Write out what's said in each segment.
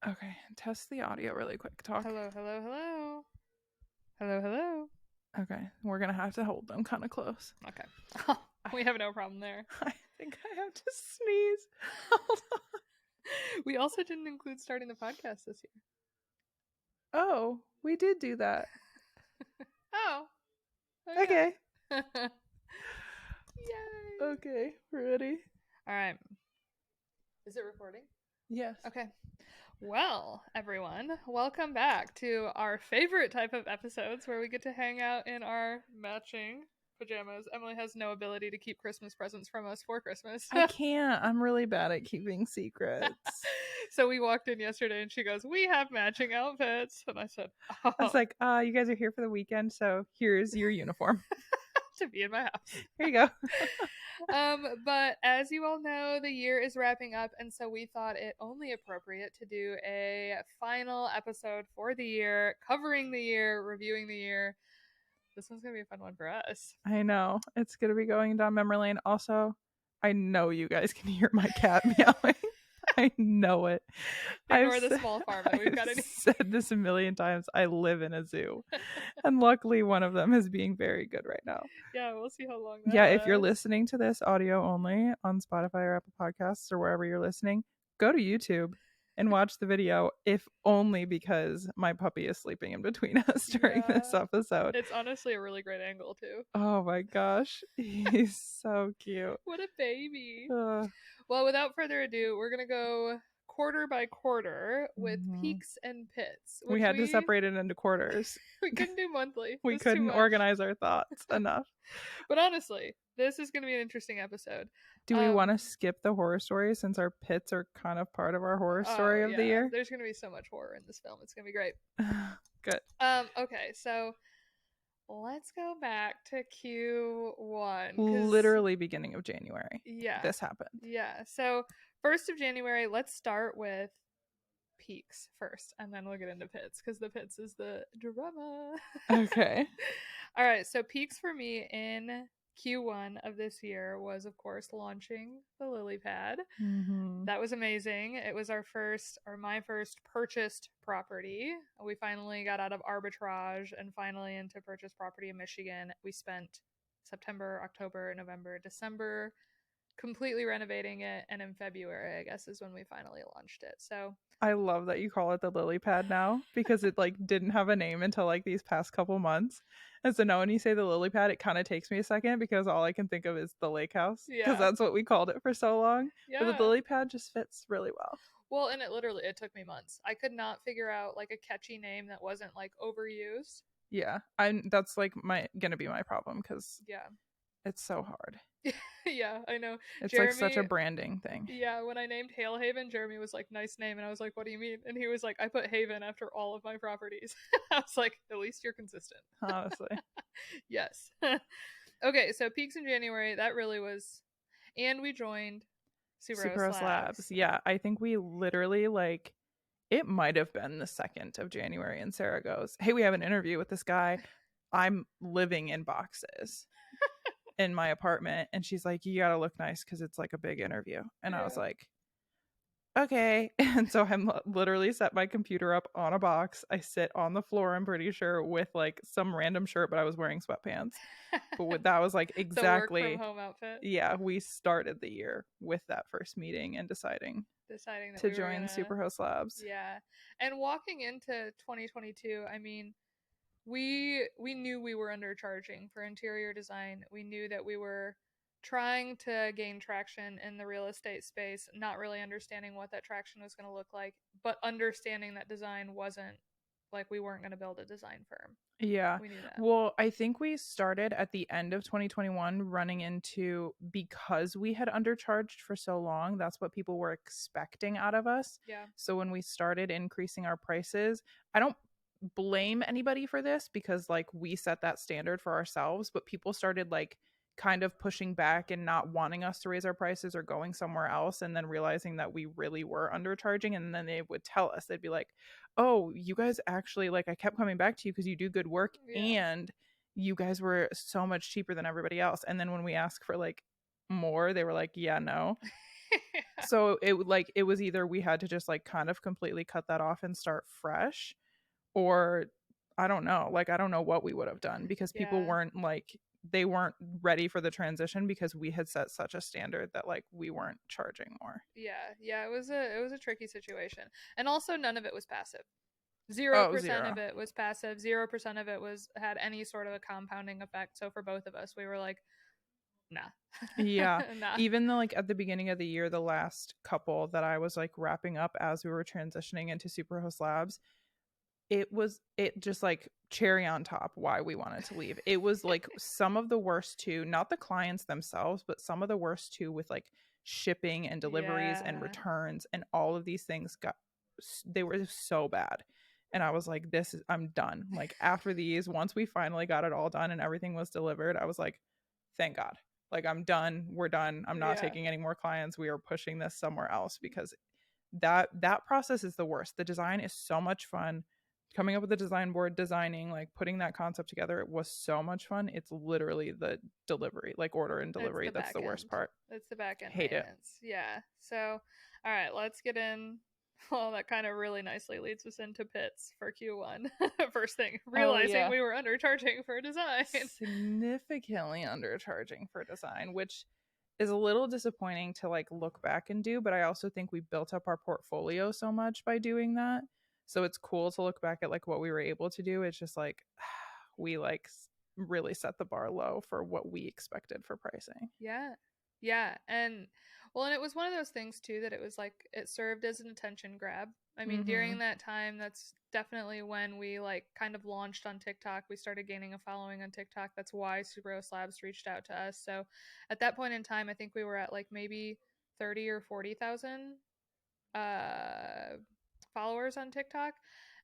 Okay, test the audio really quick. Talk. Hello, hello, hello. Hello, hello. Okay, we're gonna have to hold them kind of close. Okay. We have no problem there. I think I have to sneeze. Hold on. We also didn't include starting the podcast this year. Oh, we did do that. Oh. Okay. Yay. Okay, ready? All right. Is it recording? Yes. Okay. Well, everyone, welcome back to our favorite type of episodes where we get to hang out in our matching pajamas. Emily has no ability to keep Christmas presents from us for Christmas. I can't. I'm really bad at keeping secrets. So we walked in yesterday and she goes, "We have matching outfits." And I said, "Oh, I was like, you guys are here for the weekend, so here's your uniform. to be in my house." Here you go. But as you all know, the year is wrapping up, and so we thought it only appropriate to do a final episode for the year, covering the year, reviewing the year. This one's gonna be a fun one for us. I know. It's gonna be going down memory lane. Also, I know you guys can hear my cat meowing. I know it. Ignore the small farm that we've got I've in said this a million times. I live in a zoo. And luckily one of them is being very good right now. Yeah, we'll see how long that Yeah, if you're lasts. listening to this audio only on Spotify or Apple Podcasts or wherever you're listening, go to YouTube and watch the video, if only because my puppy is sleeping in between us during this Yeah. episode. It's honestly a really great angle too. Oh my gosh. He's so cute. What a baby. Ugh. Well, without further ado, we're going to go quarter by quarter with Mhm. peaks and pits, We which had to separate it into quarters. we couldn't do monthly. We It's too couldn't much. organize our thoughts enough. But honestly, this is going to be an interesting episode. Do we want to skip the horror story since our pits are kind of part of our horror story of the year? There's going to be so much horror in this film. It's going to be great. Good. Okay, so let's go back to Q1. Literally beginning of January. Yeah. This happened. Yeah. So 1st of January, let's start with peaks first, and then we'll get into pits because the pits is the drama. Okay. All right. So peaks for me in Q1 of this year was, of course, launching the lily pad. Mm-hmm. That was amazing. It was my first purchased property. We finally got out of arbitrage and finally into purchase property in Michigan. We spent September, October, November, December completely renovating it, and in February, I guess, is when we finally launched it. So I love that you call it the lily pad now because it like didn't have a name until like these past couple months. And so now when you say the lily pad, it kind of takes me a second because all I can think of is the lake house because that's what we called it for so long. Yeah. But the lily pad just fits really well. Well, and it took me months. I could not figure out like a catchy name that wasn't like overused. Yeah, that's like gonna be my problem because it's so hard. Yeah, I know. It's Jeremy, like such a branding thing. Yeah, when I named Hale Haven, Jeremy was like, "Nice name," and I was like, "What do you mean?" And he was like, "I put Haven after all of my properties." I was like, "At least you're consistent." Honestly. Yes. Okay, so peaks in January, that really was, and we joined Superhouse Labs. Yeah, I think we literally like it might have been the 2nd of January, and Sarah goes, "Hey, we have an interview with this guy. I'm living in boxes in my apartment." And she's like, "You gotta look nice because it's like a big interview." And I was like, okay. And so I'm literally set my computer up on a box. I sit on the floor, I'm pretty sure, with like some random shirt, but I was wearing sweatpants. But that was like exactly the work from home outfit. Yeah, we started the year with that first meeting and deciding that to join Superhouse Labs. Yeah. And walking into 2022, I mean, we knew we were undercharging for interior design. We knew that we were trying to gain traction in the real estate space, not really understanding what that traction was going to look like, but understanding that design wasn't like we weren't going to build a design firm. Yeah. We knew that. Well, I think we started at the end of 2021 running into, because we had undercharged for so long, that's what people were expecting out of us. Yeah. So when we started increasing our prices, I don't blame anybody for this because like we set that standard for ourselves, but people started like kind of pushing back and not wanting us to raise our prices or going somewhere else, and then realizing that we really were undercharging. And then they would tell us, they'd be like, "Oh, you guys actually, like, I kept coming back to you because you do good work, and you guys were so much cheaper than everybody else." And then when we asked for like more, they were like, "Yeah, no." So it was either we had to just like kind of completely cut that off and start fresh, or I don't know. Like I don't know what we would have done because people Yeah. weren't like they weren't ready for the transition because we had set such a standard that like we weren't charging more. Yeah. Yeah, it was a tricky situation. And also none of it was passive. Oh, 0% of zero. it was passive. 0% of it was had any sort of a compounding effect. So for both of us, we were like, nah. Yeah. Nah. Even though like at the beginning of the year, the last couple that I was like wrapping up as we were transitioning into Superhost Labs, it just like cherry on top why we wanted to leave. It was like some of the worst too, not the clients themselves, but some of the worst too with like shipping and deliveries and Yeah. returns and all of these things got they were so bad. And I was like, this is I'm done. Like after these, once we finally got it all done and everything was delivered, I was like, thank God. Like I'm done. We're done. I'm not Yeah. taking any more clients. We are pushing this somewhere else because that process is the worst. The design is so much fun. Coming up with the design board, designing, like putting that concept together, it was so much fun. It's literally the delivery, like order and It's delivery, the that's back the worst end. part. It's the back end Hate it. maintenance. Yeah. So, all right, let's get in. Well, that kind of really nicely leads us into pits for Q1. First thing, Oh realizing yeah, we were undercharging for design. significantly undercharging for design, which is a little disappointing to like look back and do, but I also think we built up our portfolio so much by doing that. So it's cool to look back at like what we were able to do. It's just like we like really set the bar low for what we expected for pricing. Yeah. Yeah. And well, and it was one of those things too that it was like it served as an attention grab. I mean, during Mhm. that time, that's definitely when we like kind of launched on TikTok. We started gaining a following on TikTok. That's why Superos Labs reached out to us. So at that point in time, I think we were at like maybe 30 or 40,000 uh followers on TikTok.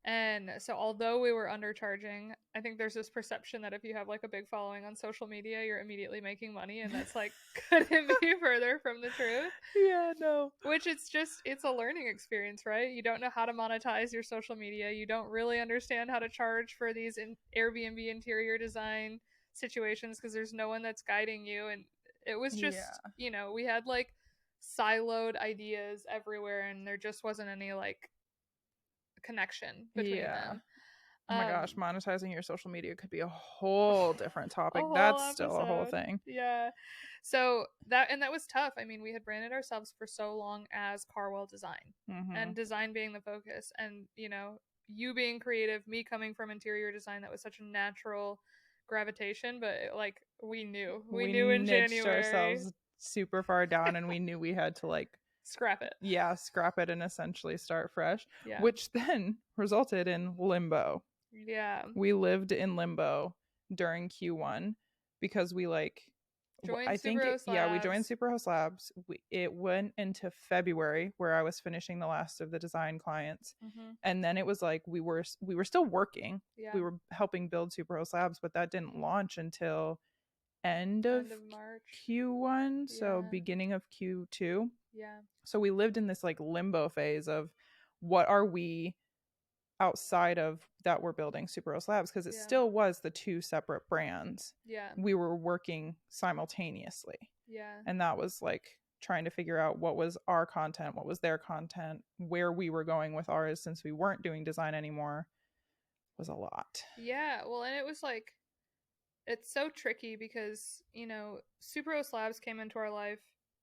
And so although we were undercharging, I think there's this perception that if you have like a big following on social media, you're immediately making money, and that's like couldn't be further from the truth. Yeah, no. Which it's a learning experience, right? You don't know how to monetize your social media. You don't really understand how to charge for these Airbnb interior design situations because there's no one that's guiding you. And it was just, Yeah. we had like siloed ideas everywhere, and there just wasn't any like connection between Yeah. them. Oh my Um, gosh, monetizing your social media could be a whole different a topic. whole That's still a whole episode. thing. Yeah. So that was tough. I mean, we had branded ourselves for so long as Carwell Design, and Mhm. design being the focus, and you being creative, me coming from interior design, that was such a natural gravitation. But like we We knew in niched January, ourselves super far down and we knew we had to like scrap it. yeah, scrap it and essentially start fresh, Yeah. which then resulted in limbo. Yeah. We lived in limbo during Q1 because we like Joined I think Subaru yeah, we joined Labs. Superhost Labs. It went into February where I was finishing the last of the design clients. Hmm. And then it was like we were still working. Yeah. We were helping build Superhost Labs, but that didn't launch until end of End of March. Q1, so Yeah. beginning of Q2. Yeah. So we lived in this like limbo phase of what are we outside of that we're building Superos Labs because it Yeah. still was the two separate brands. Yeah. We were working simultaneously. Yeah. And that was like trying to figure out what was our content, what was their content, where we were going with ours since we weren't doing design anymore was a lot. Yeah. Well, and it was like it's so tricky because Superos Labs came into our life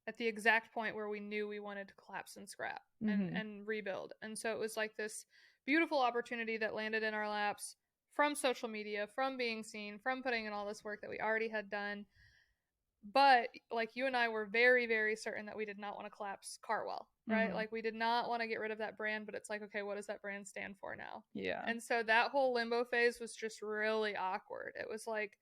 at the exact point where we knew we wanted to collapse and scrap and Mm-hmm. and rebuild. And so it was like this beautiful opportunity that landed in our laps from social media, from being seen, from putting in all this work that we already had done. But like you and I were very, very certain that we did not want to collapse Carwell, right? Mm-hmm. Like we did not want to get rid of that brand, but it's like, okay, what does that brand stand for now? Yeah. And so that whole limbo phase was just really awkward. It was like,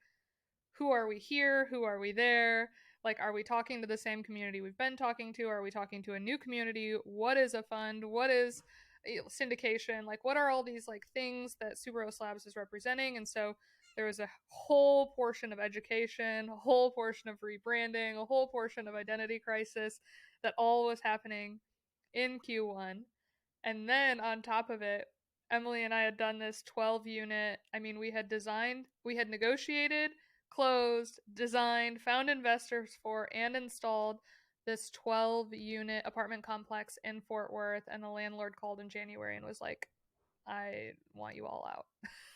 who are we here? Who are we there? Like, are we talking to the same community we've been talking to? Are we talking to a new community? What is a fund? What is syndication? Like, what are all these like things that Subaru Labs is representing? And so there was a whole portion of education, a whole portion of rebranding, a whole portion of identity crisis that all was happening in Q1. And then on top of it, Emily and I had done this 12 unit. I mean, we had negotiated, closed, designed, found investors for, and installed this 12-unit apartment complex in Fort Worth, and the landlord called in January and was like, I want you all out.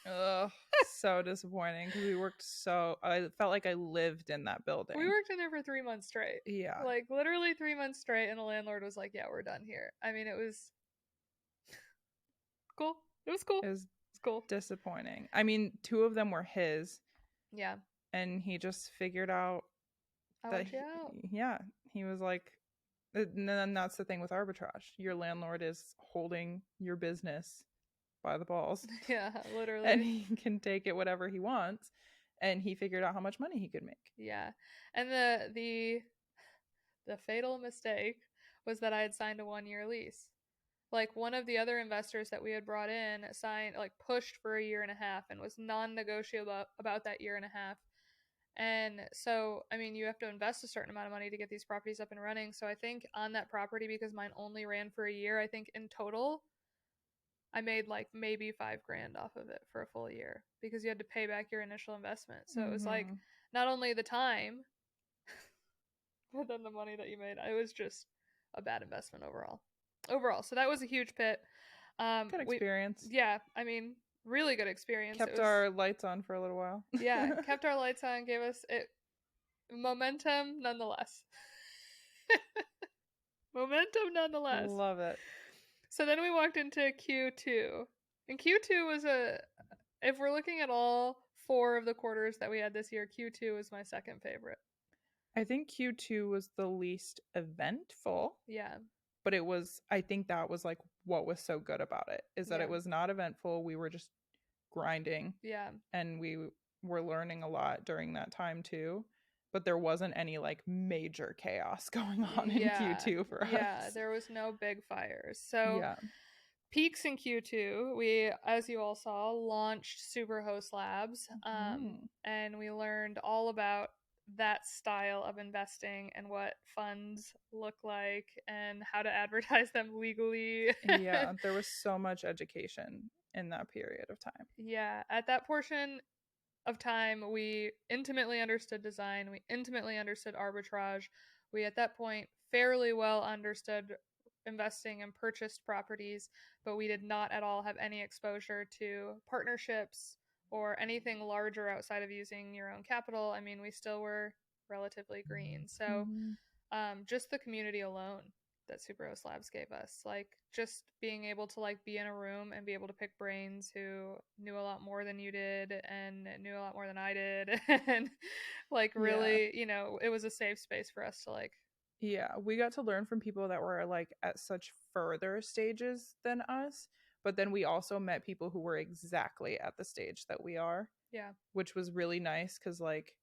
Ugh, so disappointing because I felt like I lived in that building. We worked in there for 3 months straight. Yeah. Like literally 3 months straight, and the landlord was like, yeah, we're done here. I mean, it was cool. It was cool. It was It's cool. disappointing. I mean, 2 of them were his. Yeah. And he just figured out I that, want you out. he was like, and then that's the thing with arbitrage. Your landlord is holding your business by the balls. Yeah, literally. And he can take it whatever he wants. And he figured out how much money he could make. Yeah. And the fatal mistake was that I had signed a 1-year lease. Like one of the other investors that we had brought in signed, like pushed for a year and a half and was non-negotiable about that year and a half. And so, I mean, you have to invest a certain amount of money to get these properties up and running. So I think on that property, because mine only ran for a year, I think in total I made like maybe $5,000 off of it for a full year because you had to pay back your initial investment. So it was like not only the time, but then the money that you made. It was just a bad investment overall. So that was a huge pit. Good experience. Yeah, I mean, really good experience. Kept our lights on for a little while. Yeah, kept our lights on, gave us momentum nonetheless. Momentum nonetheless. Love it. So then we walked into Q2. And Q2 was if we're looking at all 4 of the quarters that we had this year, Q2 was my second favorite. I think Q2 was the least eventful. Yeah. But I think that was like what was so good about it, is that it was not eventful. We were just grinding. Yeah. And we were learning a lot during that time too. But there wasn't any like major chaos going on in Q2 for us. Yeah, there was no big fires. So peaks in Q2, we, as you all saw, launched Superhost Labs. And we learned all about that style of investing and what funds look like and how to advertise them legally. Yeah, there was so much education in that period of time. Yeah, at that portion of time, we intimately understood design, we intimately understood arbitrage. We, at that point, fairly well understood investing and purchased properties, but we did not at all have any exposure to partnerships or anything larger outside of using your own capital. I mean, we still were relatively green. So just the community alone that Superhost Labs gave us, like just being able to like be in a room and be able to pick brains who knew a lot more than you did and knew a lot more than I did. And like really, it was a safe space for us to like. Yeah, we got to learn from people that were like at such further stages than us. But then we also met people who were exactly at the stage that we are. Yeah. Which was really nice because like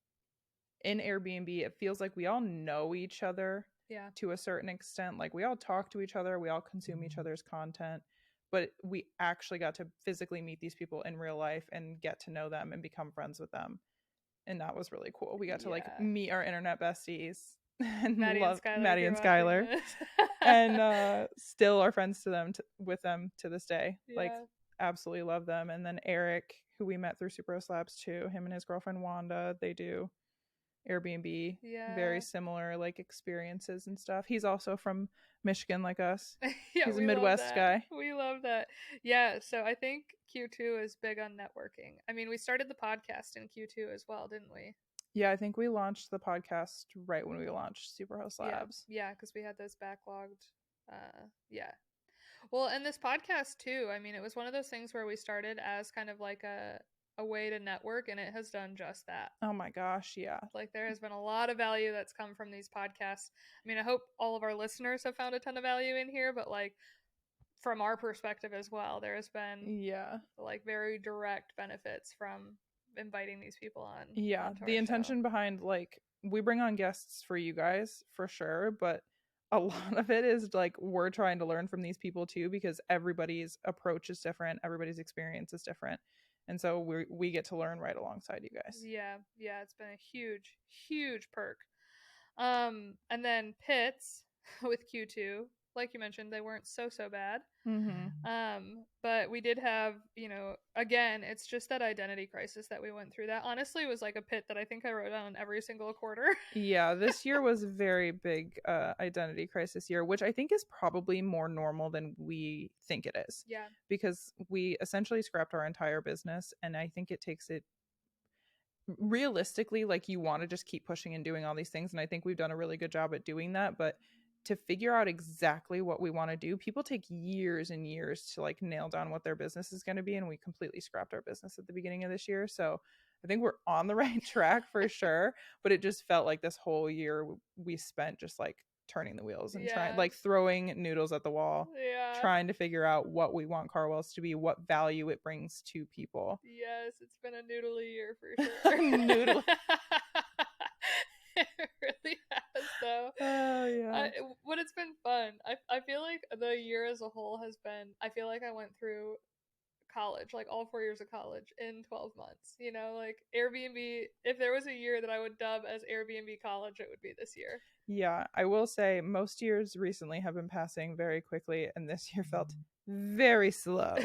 in Airbnb, it feels like we all know each other to a certain extent. Like we all talk to each other, we all consume each other's content, but we actually got to physically meet these people in real life and get to know them and become friends with them. And that was really cool. We got to like meet our internet besties and love Maddie and Skylar and still are friends with them to this day. Like absolutely love them. And then Eric, who we met through Superhost Labs too, him and his girlfriend Wanda, they do Airbnb, very similar like experiences and stuff. He's also from Michigan like us. He's a Midwest guy. We love that. Yeah, so I think Q2 is big on networking. I mean, we started the podcast in Q2 as well, didn't we? Yeah, I think we launched the podcast right when we launched Superhost Labs. Yeah, because we had those backlogged. Well, and this podcast too, I mean, it was one of those things where we started as kind of like a way to network, and it has done just that. Oh my gosh, yeah. Like there has been a lot of value that's come from these podcasts. I mean, I hope all of our listeners have found a ton of value in here, but like from our perspective as well, there has been like very direct benefits from inviting these people on. Yeah, the intention behind like we bring on guests for you guys for sure, but a lot of it is like we're trying to learn from these people too, because everybody's approach is different, everybody's experience is different. And so we get to learn right alongside you guys. Yeah, it's been a huge perk. And then Pitts with Q2, like you mentioned, they weren't so bad. Mm-hmm. But we did have, again, it's just that identity crisis that we went through. That honestly was like a pit that I think I wrote down every single quarter. Yeah, this year was a very big identity crisis year, which I think is probably more normal than we think it is, Yeah. because we essentially scrapped our entire business, and I think it takes it realistically, like, you want to just keep pushing and doing all these things, and I think we've done a really good job at doing that, but to figure out exactly what we want to do, people take years and years to like nail down what their business is going to be, and we completely scrapped our business at the beginning of this year. So I think we're on the right track for sure, but it just felt like this whole year we spent just like turning the wheels and trying, Yeah. like, throwing noodles at the wall, Yeah. trying to figure out what we want Carwells to be, what value it brings to people. Yes, it's been a noodly year for sure. Noodle. It really has, though. Oh yeah. But it's been fun. I feel like the year as a whole has been. I feel like I went through college, like all 4 years of college in 12 months. Like Airbnb, if there was a year that I would dub as Airbnb college, it would be this year. Yeah, I will say most years recently have been passing very quickly, and this year felt very slow.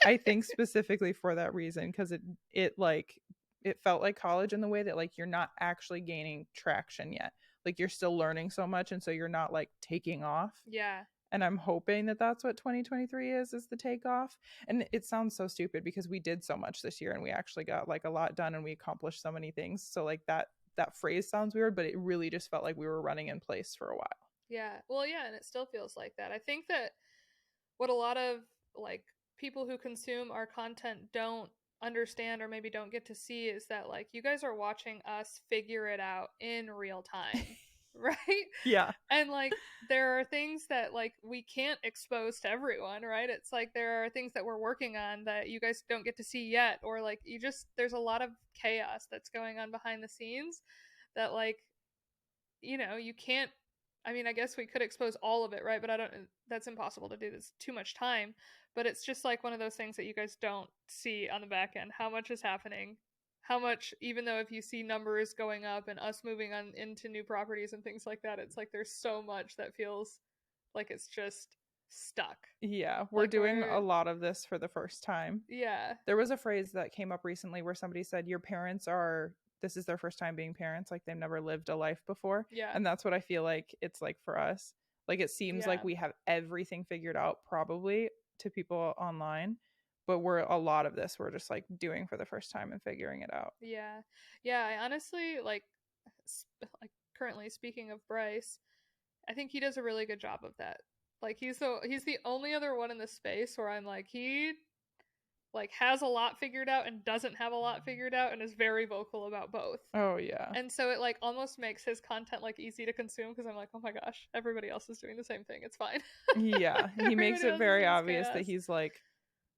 I think specifically for that reason, because it felt like college in the way that, like, you're not actually gaining traction yet. Like, you're still learning so much, and so you're not like taking off. Yeah. And I'm hoping that that's what 2023 is the takeoff. And it sounds so stupid because we did so much this year and we actually got like a lot done and we accomplished so many things. So like that phrase sounds weird, but it really just felt like we were running in place for a while. Yeah. Well, yeah, and it still feels like that. I think that what a lot of like people who consume our content don't understand or maybe don't get to see is that like you guys are watching us figure it out in real time. Right? Yeah. And like there are things that like we can't expose to everyone, right? It's like there are things that we're working on that you guys don't get to see yet, or like there's a lot of chaos that's going on behind the scenes that like you can't. I mean, I guess we could expose all of it, right? But I don't. That's impossible to do. There's too much time. But it's just like one of those things that you guys don't see on the back end. How much is happening? How much, even though if you see numbers going up and us moving on into new properties and things like that, it's like there's so much that feels like it's just stuck. Yeah, we're Like doing a lot of this for the first time. yeah, There was a phrase that came up recently where somebody said your parents are this is their first time being parents, like they've never lived a life before. yeah, And that's what I feel like it's like for us. Like, it seems yeah, like we have everything figured out probably to people online, but we're a lot of this we're just like doing for the first time and figuring it out. yeah, yeah. I honestly like currently speaking of Bryce, I think he does a really good job of that. Like he's the only other one in the space where I'm like he like has a lot figured out and doesn't have a lot figured out and is very vocal about both. Oh yeah. And so it like almost makes his content like easy to consume because I'm like, oh my gosh, everybody else is doing the same thing. It's fine. Yeah, he makes Everybody it else is very in this obvious that chaos. he's like,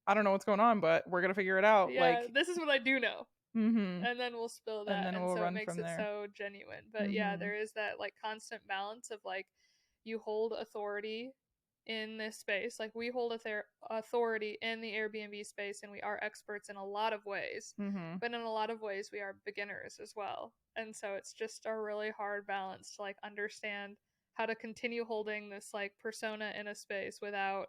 I don't know what's going on, but we're gonna figure it out. Yeah, Like, this is what I do know. mm-hmm. And then we'll spill And that, then and we'll so it run makes from it there. so genuine. But yeah, Mm-hmm. there is that like constant balance of like you hold authority in this space, like we hold authority in the Airbnb space and we are experts in a lot of ways, Mm-hmm. but in a lot of ways we are beginners as well. And so it's just a really hard balance to like understand how to continue holding this like persona in a space without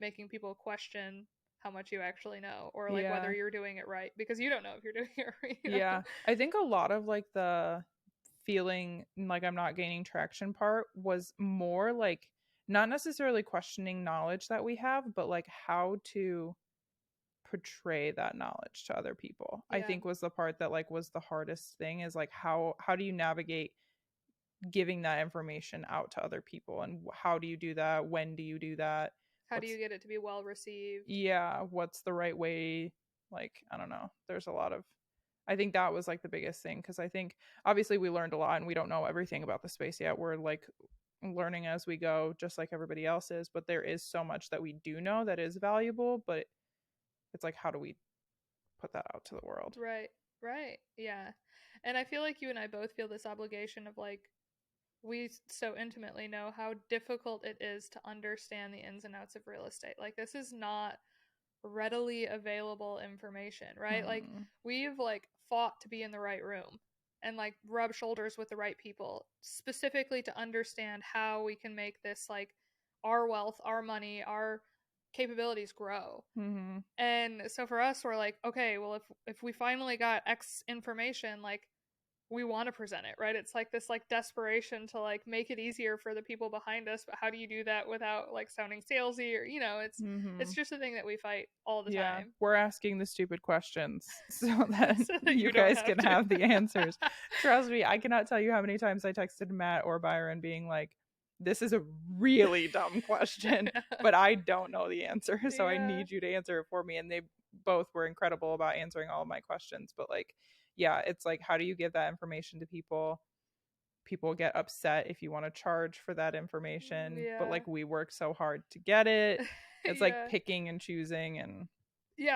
making people question how much you actually know or like whether Yeah. you're doing it right because you don't know if you're doing it right. Yeah. I think a lot of like the feeling like I'm not gaining traction part was more like not necessarily questioning knowledge that we have, but like how to portray that knowledge to other people. I Yeah. think was the part that like was the hardest thing, is like how do you navigate giving that information out to other people, and how do you do that? When do you do that? How do What's you get it to be well received? Yeah, what's the right way? Like, I don't know. There's a lot of I think that was like the biggest thing, because I think obviously we learned a lot and we don't know everything about the space yet. We're like learning as we go, just like everybody else is, but there is so much that we do know that is valuable, but it's like, how do we put that out to the world? Right. Right. Yeah. And I feel like you and I both feel this obligation of like we so intimately know how difficult it is to understand the ins and outs of real estate. Like this is not readily available information, right? Like Hmm. we've like fought to be in the right room and like rub shoulders with the right people specifically to understand how we can make this like our wealth, our money, our capabilities grow. Mm-hmm. And so for us, we're like, okay, well, if we finally got X information, like, we want to present it, right? It's like this like desperation to like make it easier for the people behind us, but how do you do that without like sounding salesy, or it's just a thing that we fight all the time. We're asking the stupid questions so that, So that you don't guys can to. have the answers. Trust me, I cannot tell you how many times I texted Matt or Byron being like, this is a really dumb question, but I don't know the answer, so I need you to answer it for me. And they both were incredible about answering all of my questions. But like, yeah, it's like, how do you give that information to people? People get upset if you want to charge for that information, but like, we work so hard to get it. It's like picking and choosing, and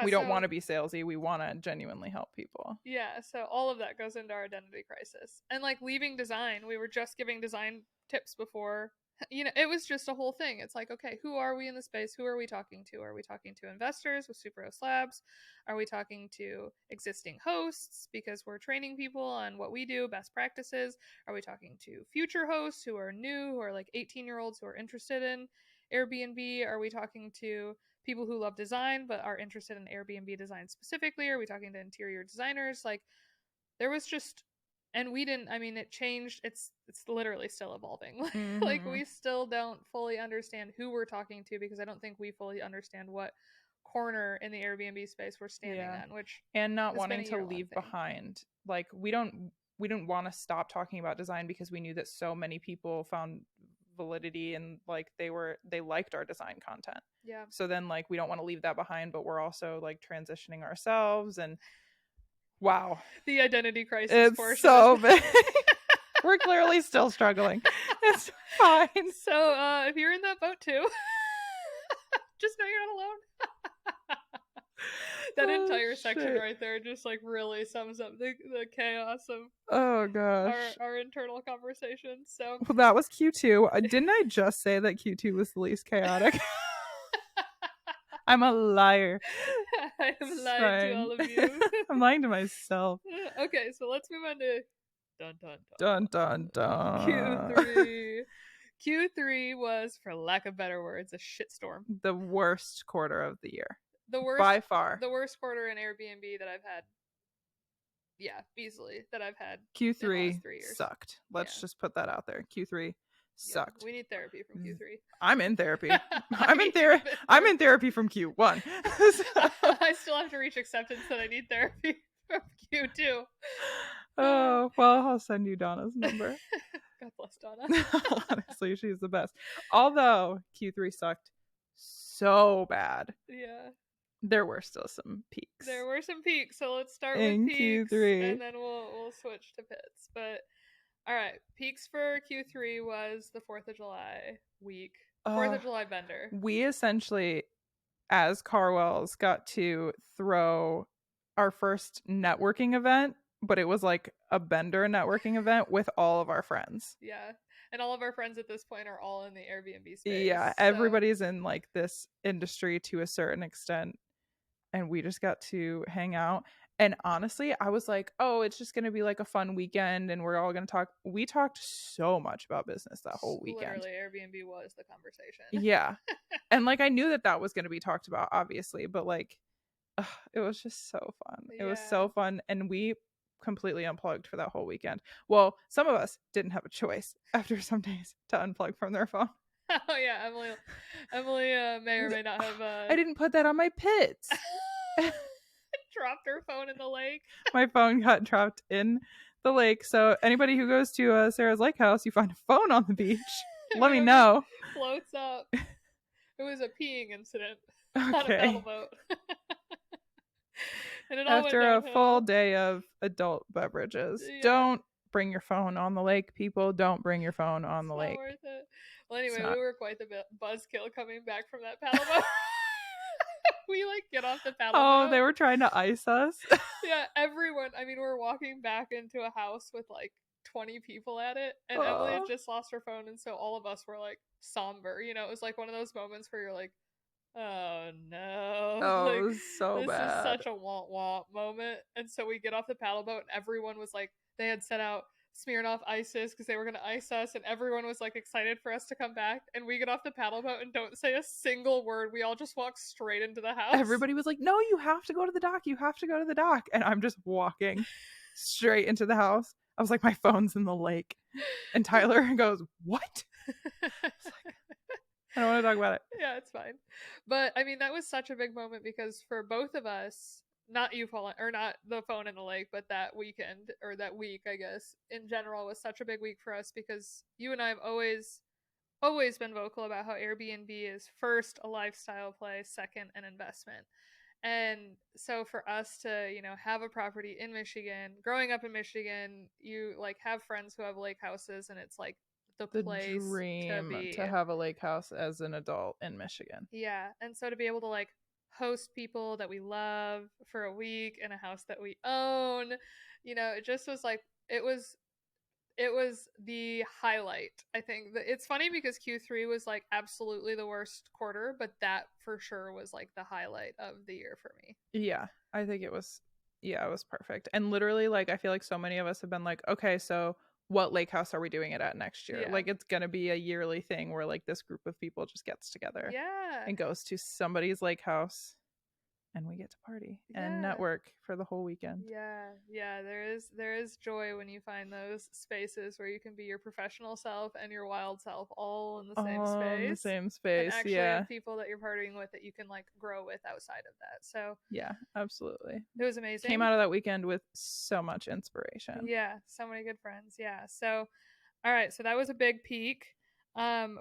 we don't want to be salesy. We want to genuinely help people. Yeah, so all of that goes into our identity crisis. And like leaving design, we were just giving design tips before. It was just a whole thing. It's like, okay, who are we in the space? Who are we talking to? Are we talking to investors with Superhost Labs? Are we talking to existing hosts because we're training people on what we do, best practices? Are we talking to future hosts who are new, who are like 18-year-olds who are interested in Airbnb? Are we talking to people who love design but are interested in Airbnb design specifically? Are we talking to interior designers? Like, there was just, and we didn't, I mean, it changed. It's literally still evolving. Like, we still don't fully understand who we're talking to, because I don't think we fully understand what corner in the Airbnb space we're standing on, which, and not wanting to leave behind. Like, we didn't want to stop talking about design because we knew that so many people found validity and like they liked our design content. So then like, we don't want to leave that behind, but we're also like transitioning ourselves, and wow, the identity crisis portion. So big. We're clearly still struggling. It's fine. So if you're in that boat too, just know you're not alone. That entire section right there just like really sums up the chaos of our internal conversations. So well, that was Q2. Didn't I just say that Q2 was the least chaotic? I'm a liar. I am lying to all of you. I'm lying to myself. Okay, so let's move on to dun dun dun. Q3. Q3 was, for lack of better words, a shitstorm. The worst quarter of the year. The worst, by far. The worst quarter in Airbnb that I've had. Yeah, easily that I've had. Q3 in the last 3 years. Sucked. Let's just put that out there. Q3 sucked. We need therapy from Q3. I'm in therapy. I'm in therapy. I'm in therapy from Q1. I still have to reach acceptance that I need therapy from Q2. Oh, well, I'll send you Donna's number. God bless Donna. Honestly, she's the best. Although Q3 sucked so bad. Yeah. There were still some peaks. There were some peaks, so let's start with peaks, Q3. And then we'll switch to pits. But all right, peaks for Q3 was the 4th of July week. 4th of July bender. We essentially, as Carwells, got to throw our first networking event, but it was like a bender networking event with all of our friends. Yeah. And all of our friends at this point are all in the Airbnb space. Yeah, everybody's in like this industry to a certain extent. And we just got to hang out. And honestly, I was like, oh, it's just going to be like a fun weekend and we're all going to talk. We talked so much about business that whole weekend. Literally, Airbnb was the conversation. Yeah. And like, I knew that was going to be talked about, obviously, but like, it was just so fun. It was so fun. And we completely unplugged for that whole weekend. Well, some of us didn't have a choice after some days to unplug from their phone. Oh yeah, Emily may or may not have. I didn't put that on my pits. Dropped her phone in the lake. My phone got dropped in the lake. So anybody who goes to Sarah's lake house, you find a phone on the beach. Let me know. Floats up. It was a peeing incident, not a paddle boat. And it all after a full day of adult beverages, don't bring your phone on the lake, people. Don't bring your phone on the lake. Worth it. Well, anyway, we were quite the buzzkill coming back from that paddle boat. We like get off the paddle boat. They were trying to ice us. Yeah, everyone. I mean, we're walking back into a house with like 20 people at it, and Emily had just lost her phone, and so all of us were like somber. You know, it was like one of those moments where you're like, oh no. Oh, like, it was so this bad. This is such a womp womp moment. And so we get off the paddle boat, and everyone was like, they had set out Smirnoff Ices because they were going to ice us, and everyone was like excited for us to come back. And we get off the paddle boat and don't say a single word. We all just walk straight into the house. Everybody was like, no, you have to go to the dock. You have to go to the dock. And I'm just walking straight into the house. I was like, my phone's in the lake. And Tyler goes, what? I was like, I don't want to talk about it. Yeah, it's fine. But I mean, that was such a big moment because for both of us, not you falling or not the phone in the lake, but that weekend or that week, I guess, in general was such a big week for us because you and I have always been vocal about how Airbnb is first a lifestyle play, second an investment. And so for us to, have a property in Michigan, growing up in Michigan, you like have friends who have lake houses and it's like the The place to dream be. to have a lake house as an adult in Michigan. Yeah. And so to be able to like host people that we love for a week in a house that we own, it just was like it was the highlight. I think it's funny because Q3 was like absolutely the worst quarter, but that for sure was like the highlight of the year for me. Yeah, I think it was, yeah, it was perfect. And literally, like, I feel like so many of us have been like, okay, so what lake house are we doing it at next year? Yeah. Like, it's going to be a yearly thing where, like, this group of people just gets together Yeah. and goes to somebody's lake house and we get to party and network for the whole weekend. Yeah, there is joy when you find those spaces where you can be your professional self and your wild self all in the same All space. in the same And space, actually yeah. have people that you're partying with that you can like grow with outside of that. So Yeah, absolutely. it was amazing. Came out of that weekend with so much inspiration. Yeah, so many good friends. Yeah. So all right, so that was a big peak.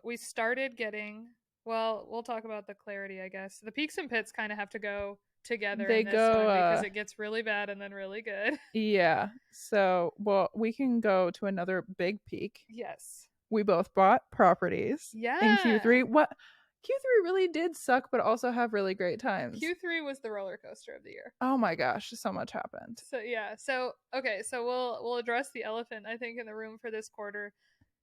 We started getting, well, we'll talk about the clarity, I guess. The peaks and pits kind of have to go together They in this go, one because it gets really bad and then really good. yeah. So, well, we can go to another big peak. Yes. We both bought properties Yeah. in Q3. What Q3 really did suck, but also have really great times. Q3 was the roller coaster of the year. Oh my gosh, so much happened. So yeah. So okay, so we'll address the elephant I think in the room for this quarter.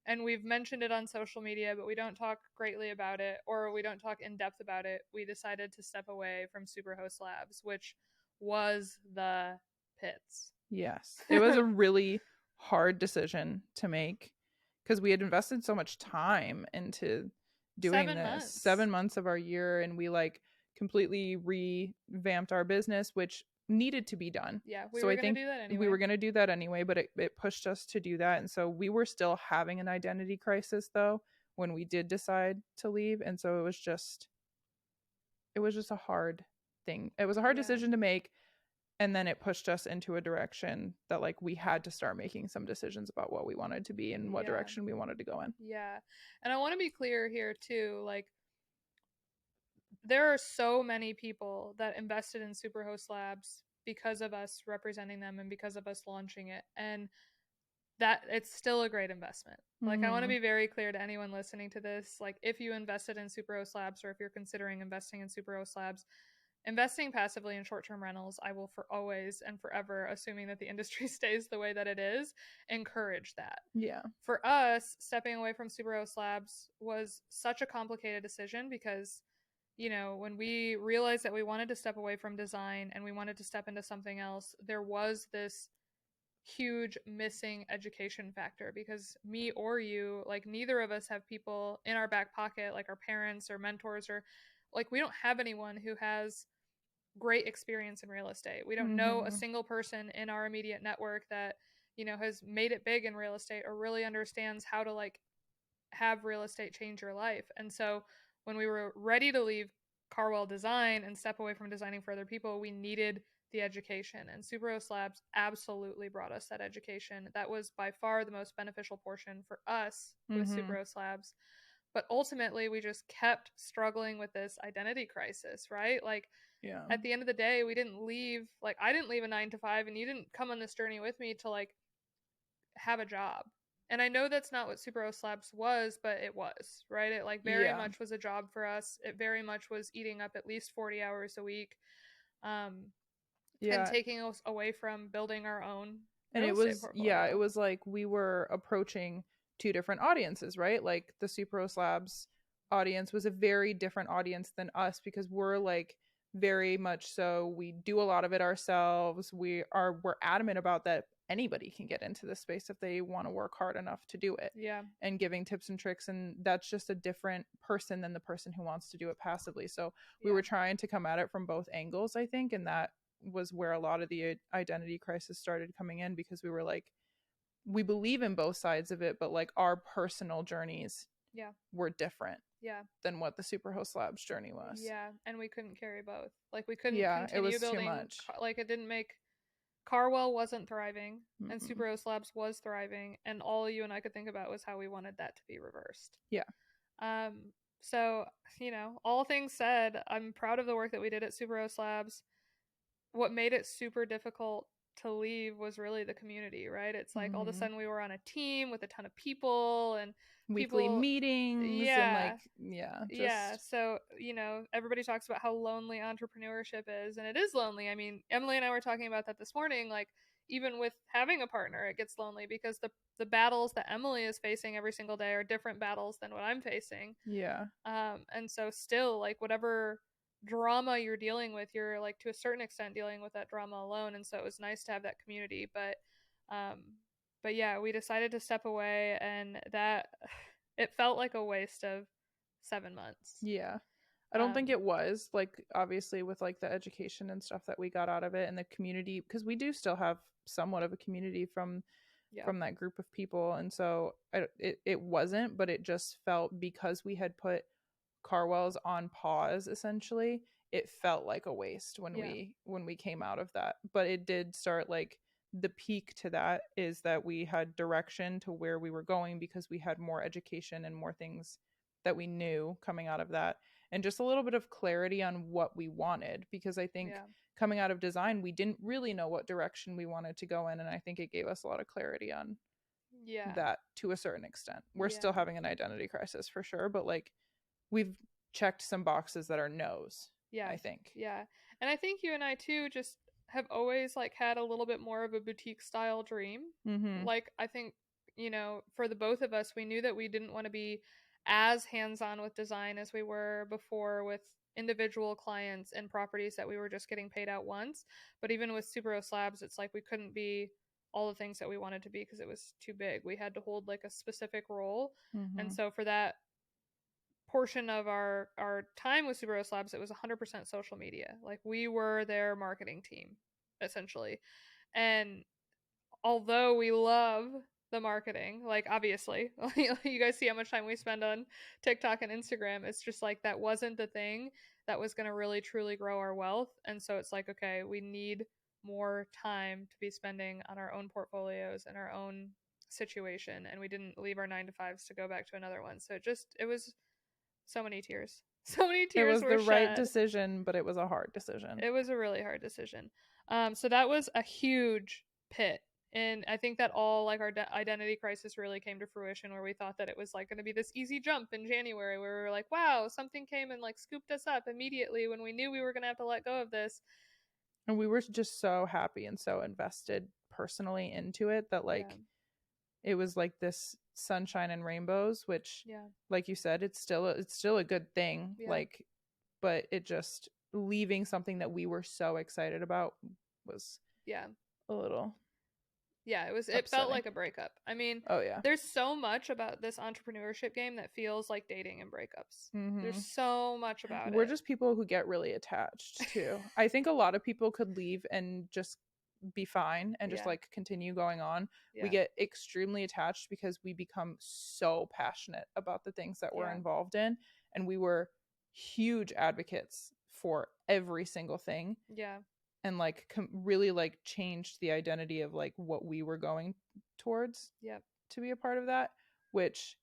And we've mentioned it on social media, but we don't talk greatly about it or we don't talk in depth about it. We decided to step away from Superhost Labs, which was the pits. Yes. It was a really hard decision to make because we had invested so much time into doing 7 this. months. 7 months of our year, and we like completely revamped our business, which needed to be done. Yeah, we so were I going to think do that anyway. we were going to do that anyway, but it pushed us to do that. And so we were still having an identity crisis though when we did decide to leave. And so it was just a hard thing. It was a hard decision to make, and then it pushed us into a direction that like we had to start making some decisions about what we wanted to be and what direction we wanted to go in. Yeah. And I want to be clear here too, like there are so many people that invested in Superhost Labs because of us representing them and because of us launching it. And that it's still a great investment. Like I want to be very clear to anyone listening to this, like if you invested in Superhost Labs or if you're considering investing in Superhost Labs, investing passively in short-term rentals, I will for always and forever, assuming that the industry stays the way that it is, encourage that. Yeah. For us, stepping away from Superhost Labs was such a complicated decision because when we realized that we wanted to step away from design and we wanted to step into something else, there was this huge missing education factor because me or you, like neither of us have people in our back pocket, like our parents or mentors, or like we don't have anyone who has great experience in real estate. We don't know a single person in our immediate network that, has made it big in real estate or really understands how to like have real estate change your life. And so when we were ready to leave Carwell Design and step away from designing for other people, we needed the education. And Superhost Labs absolutely brought us that education. That was by far the most beneficial portion for us with Superhost Labs. But ultimately, we just kept struggling with this identity crisis, right? Like, at the end of the day, we didn't leave, like, I didn't leave a 9 to 5, and you didn't come on this journey with me to, like, have a job. And I know that's not what Superhost Labs was, but it was, right? It like very much was a job for us. It very much was eating up at least 40 hours a week. And taking us away from building our own and it was portfolio. It was like we were approaching two different audiences, right? Like the Superhost Labs audience was a very different audience than us because we're like very much so we do a lot of it ourselves. We're adamant about that anybody can get into this space if they want to work hard enough to do it, Yeah. and giving tips and tricks. And that's just a different person than the person who wants to do it passively. So we Yeah. were trying to come at it from both angles, I think. And that was where a lot of the identity crisis started coming in, because we were like, we believe in both sides of it, but like our personal journeys Yeah. were different Yeah. than what the Superhost Labs journey was. Yeah, and we couldn't carry both. Like we couldn't Yeah, it continue was too building much. like it didn't make Carwell wasn't thriving and Mm-mm. Superhost Labs was thriving, and all you and I could think about was how we wanted that to be reversed. Yeah. Um so, all things said, I'm proud of the work that we did at Superhost Labs. What made it super difficult to leave was really the community, right? It's like all of a Mm-hmm. sudden we were on a team with a ton of people, and Weekly people, meetings and yeah, like, yeah, yeah. just So, everybody talks about how lonely entrepreneurship is, and it is lonely. I mean, Emily and I were talking about that this morning. Like, even with having a partner, it gets lonely because the battles that Emily is facing every single day are different battles than what I'm facing. yeah. And so still, like, whatever drama you're dealing with, you're like to a certain extent dealing with that drama alone. And so it was nice to have that community. Um, but yeah, we decided to step away, and that it felt like a waste of 7 months. Yeah. I don't think Um, it was, like, obviously with like the education and stuff that we got out of it, and the community, because we do still have somewhat of a community yeah, from that group of people. And so it wasn't, but it just felt, because we had put Carwell's on pause essentially, it felt like a waste yeah, when we came out of that. But it did start, like, the peak to that is that we had direction to where we were going, because we had more education and more things that we knew coming out of that, and just a little bit of clarity on what we wanted, because I think yeah, coming out of design we didn't really know what direction we wanted to go in, and I think it gave us a lot of clarity on yeah, that to a certain extent. We're still yeah, having an identity crisis for sure, but like, we've checked some boxes that are no's, yeah, I think. yeah. And I think you and I too just have always like had a little bit more of a boutique style dream. Mm-hmm. Like I think, for the both of us, we knew that we didn't want to be as hands-on with design as we were before with individual clients and properties that we were just getting paid out once. But even with Superos Labs, it's like we couldn't be all the things that we wanted to be because it was too big. We had to hold like a specific role. And Mm-hmm. so for that portion of our time with Superos Labs, it was 100% social media. Like we were their marketing team essentially. And although we love the marketing, like obviously, you guys see how much time we spend on TikTok and Instagram. It's just like that wasn't the thing that was going to really truly grow our wealth. And so it's like, okay, we need more time to be spending on our own portfolios and our own situation. And we didn't leave our 9 to 5s to go back to another one. So it was so many tears. So many It tears was were the right shed. decision, but it was a hard decision. It was a really hard decision. So that was a huge pit. And I think that all like our identity crisis really came to fruition, where we thought that it was like going to be this easy jump in January where we were like, wow, something came and like scooped us up immediately when we knew we were going to have to let go of this. And we were just so happy and so invested personally into it that, Yeah. like, it was like this sunshine and rainbows, which, Yeah. like you said, it's still a good thing. Yeah. Like, but it just, leaving something that we were so excited about was Yeah. a little Yeah, it felt upsetting. like a breakup. I mean, Oh yeah. there's so much about this entrepreneurship game that feels like dating and breakups. There's Mm-hmm. so much about We're it. just people who get really attached too. I think a lot of people could leave and just be fine and just Yeah. like continue going on. We Yeah. get extremely attached because we become so passionate about the things that we're Yeah. involved in, and we were huge advocates for every single thing, Yeah. and like really like changed the identity of like what we were going towards Yep. to be a part of that, which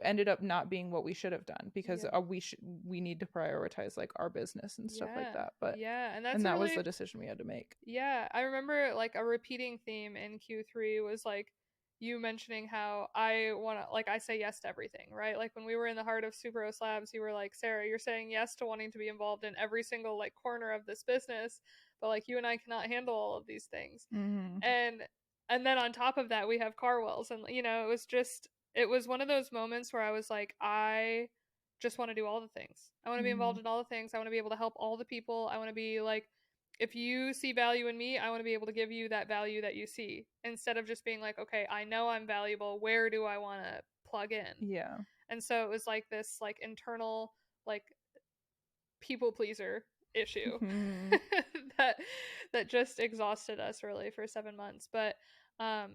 ended up not being what we should have done, because Yeah. we need to prioritize like our business and stuff like Yeah. that. But Yeah. And that's and a that was really, the decision we had to make. yeah. I remember like a repeating theme in Q3 was like you mentioning how I want to, like, I say yes to everything, right? Like when we were in the heart of Superos Labs, you were like, Sarah, you're saying yes to wanting to be involved in every single like corner of this business, but like you and I cannot handle all of these things. Mm-hmm. And then on top of that, we have Carwells. And, it was one of those moments where I was like, I just want to do all the things. I want to be Mm-hmm. involved in all the things. I want to be able to help all the people. I want to be like if you see value in me, I want to be able to give you that value that you see, instead of just being like, okay, I know I'm valuable. Where do I want to plug in? Yeah. And so it was like this like internal like people pleaser issue that that just exhausted us really for 7 months. Um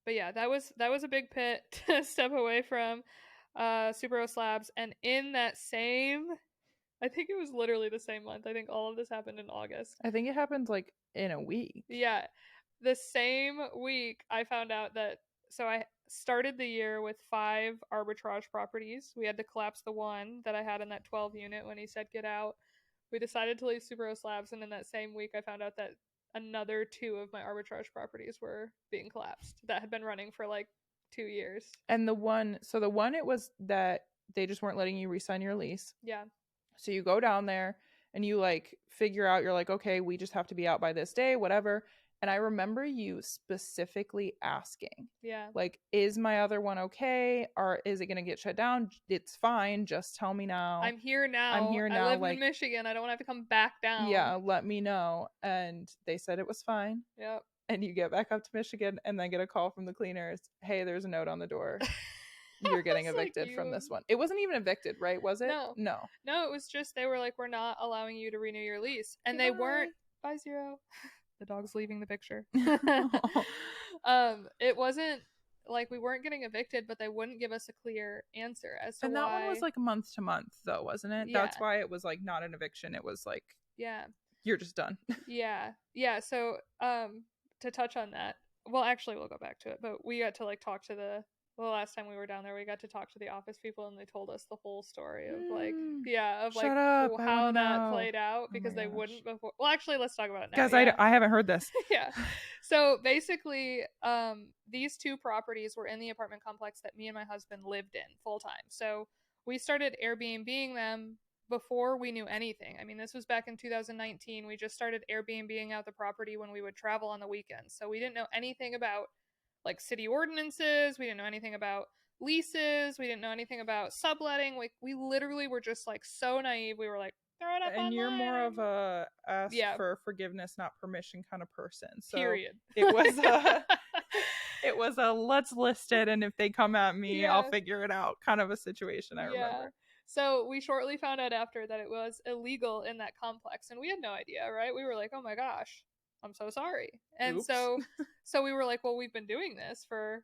but yeah, that was a big pit to step away from Super Slabs. And in that same, I think it was literally the same month. I think all of this happened in August. I think it happened like in a week. Yeah. The same week I found out that, so I started the year with 5 arbitrage properties. We had to collapse the one that I had in that 12 unit when he said get out. We decided to leave Super Slabs, and in that same week I found out that another 2 of my arbitrage properties were being collapsed that had been running for like 2 years. And the one it was that they just weren't letting you re-sign your lease. Yeah. So you go down there and you like figure out, you're like, okay, we just have to be out by this day, whatever. And I remember you specifically asking, Yeah. like, is my other one okay? Or is it going to get shut down? It's fine. Just tell me now. I'm here I'm now. here I now. live Like, in Michigan. I don't want to have to come back down. yeah, let me know. And they said it was fine. Yep. And you get back up to Michigan and then get a call from the cleaners. Hey, there's a note on the door. You're getting It's like evicted from this one. It wasn't even evicted, right? Was it? No. No. No, it was just they were like, we're not allowing you to renew your lease. And Okay, they bye. weren't. Bye, Zero. The dog's leaving the picture. It wasn't like we weren't getting evicted, but they wouldn't give us a clear answer as to And why. that one was like month to month, though, wasn't it? Yeah. That's why it was like not an eviction. It was like, Yeah. you're just done. Yeah. Yeah. So, to touch on that, well, actually, we'll go back to it, but we got to like talk to the last time we were down there, we got to talk to the office people, and they told us the whole story of like, yeah, of like Shut up. I how wanna that know. played out, Oh my because they gosh. wouldn't before. Well, actually, let's talk about it now. Guys, Yeah. I haven't heard this. Yeah. So basically, these 2 properties were in the apartment complex that me and my husband lived in full time. So we started Airbnb-ing them before we knew anything. I mean, this was back in 2019. We just started Airbnb-ing out the property when we would travel on the weekends. So we didn't know anything about like city ordinances. We didn't know anything about leases. We didn't know anything about subletting. Like we literally were just like so naive. We were like, throw it up And online. you're more of a ask for forgiveness, not permission kind of person. So period. It was it was a let's list it, and if they come at me, I'll figure it out kind of a situation. I remember. So we shortly found out after that it was illegal in that complex, and we had no idea, right? We were like, oh my gosh, I'm so sorry. And Oops. so we were like, well, we've been doing this for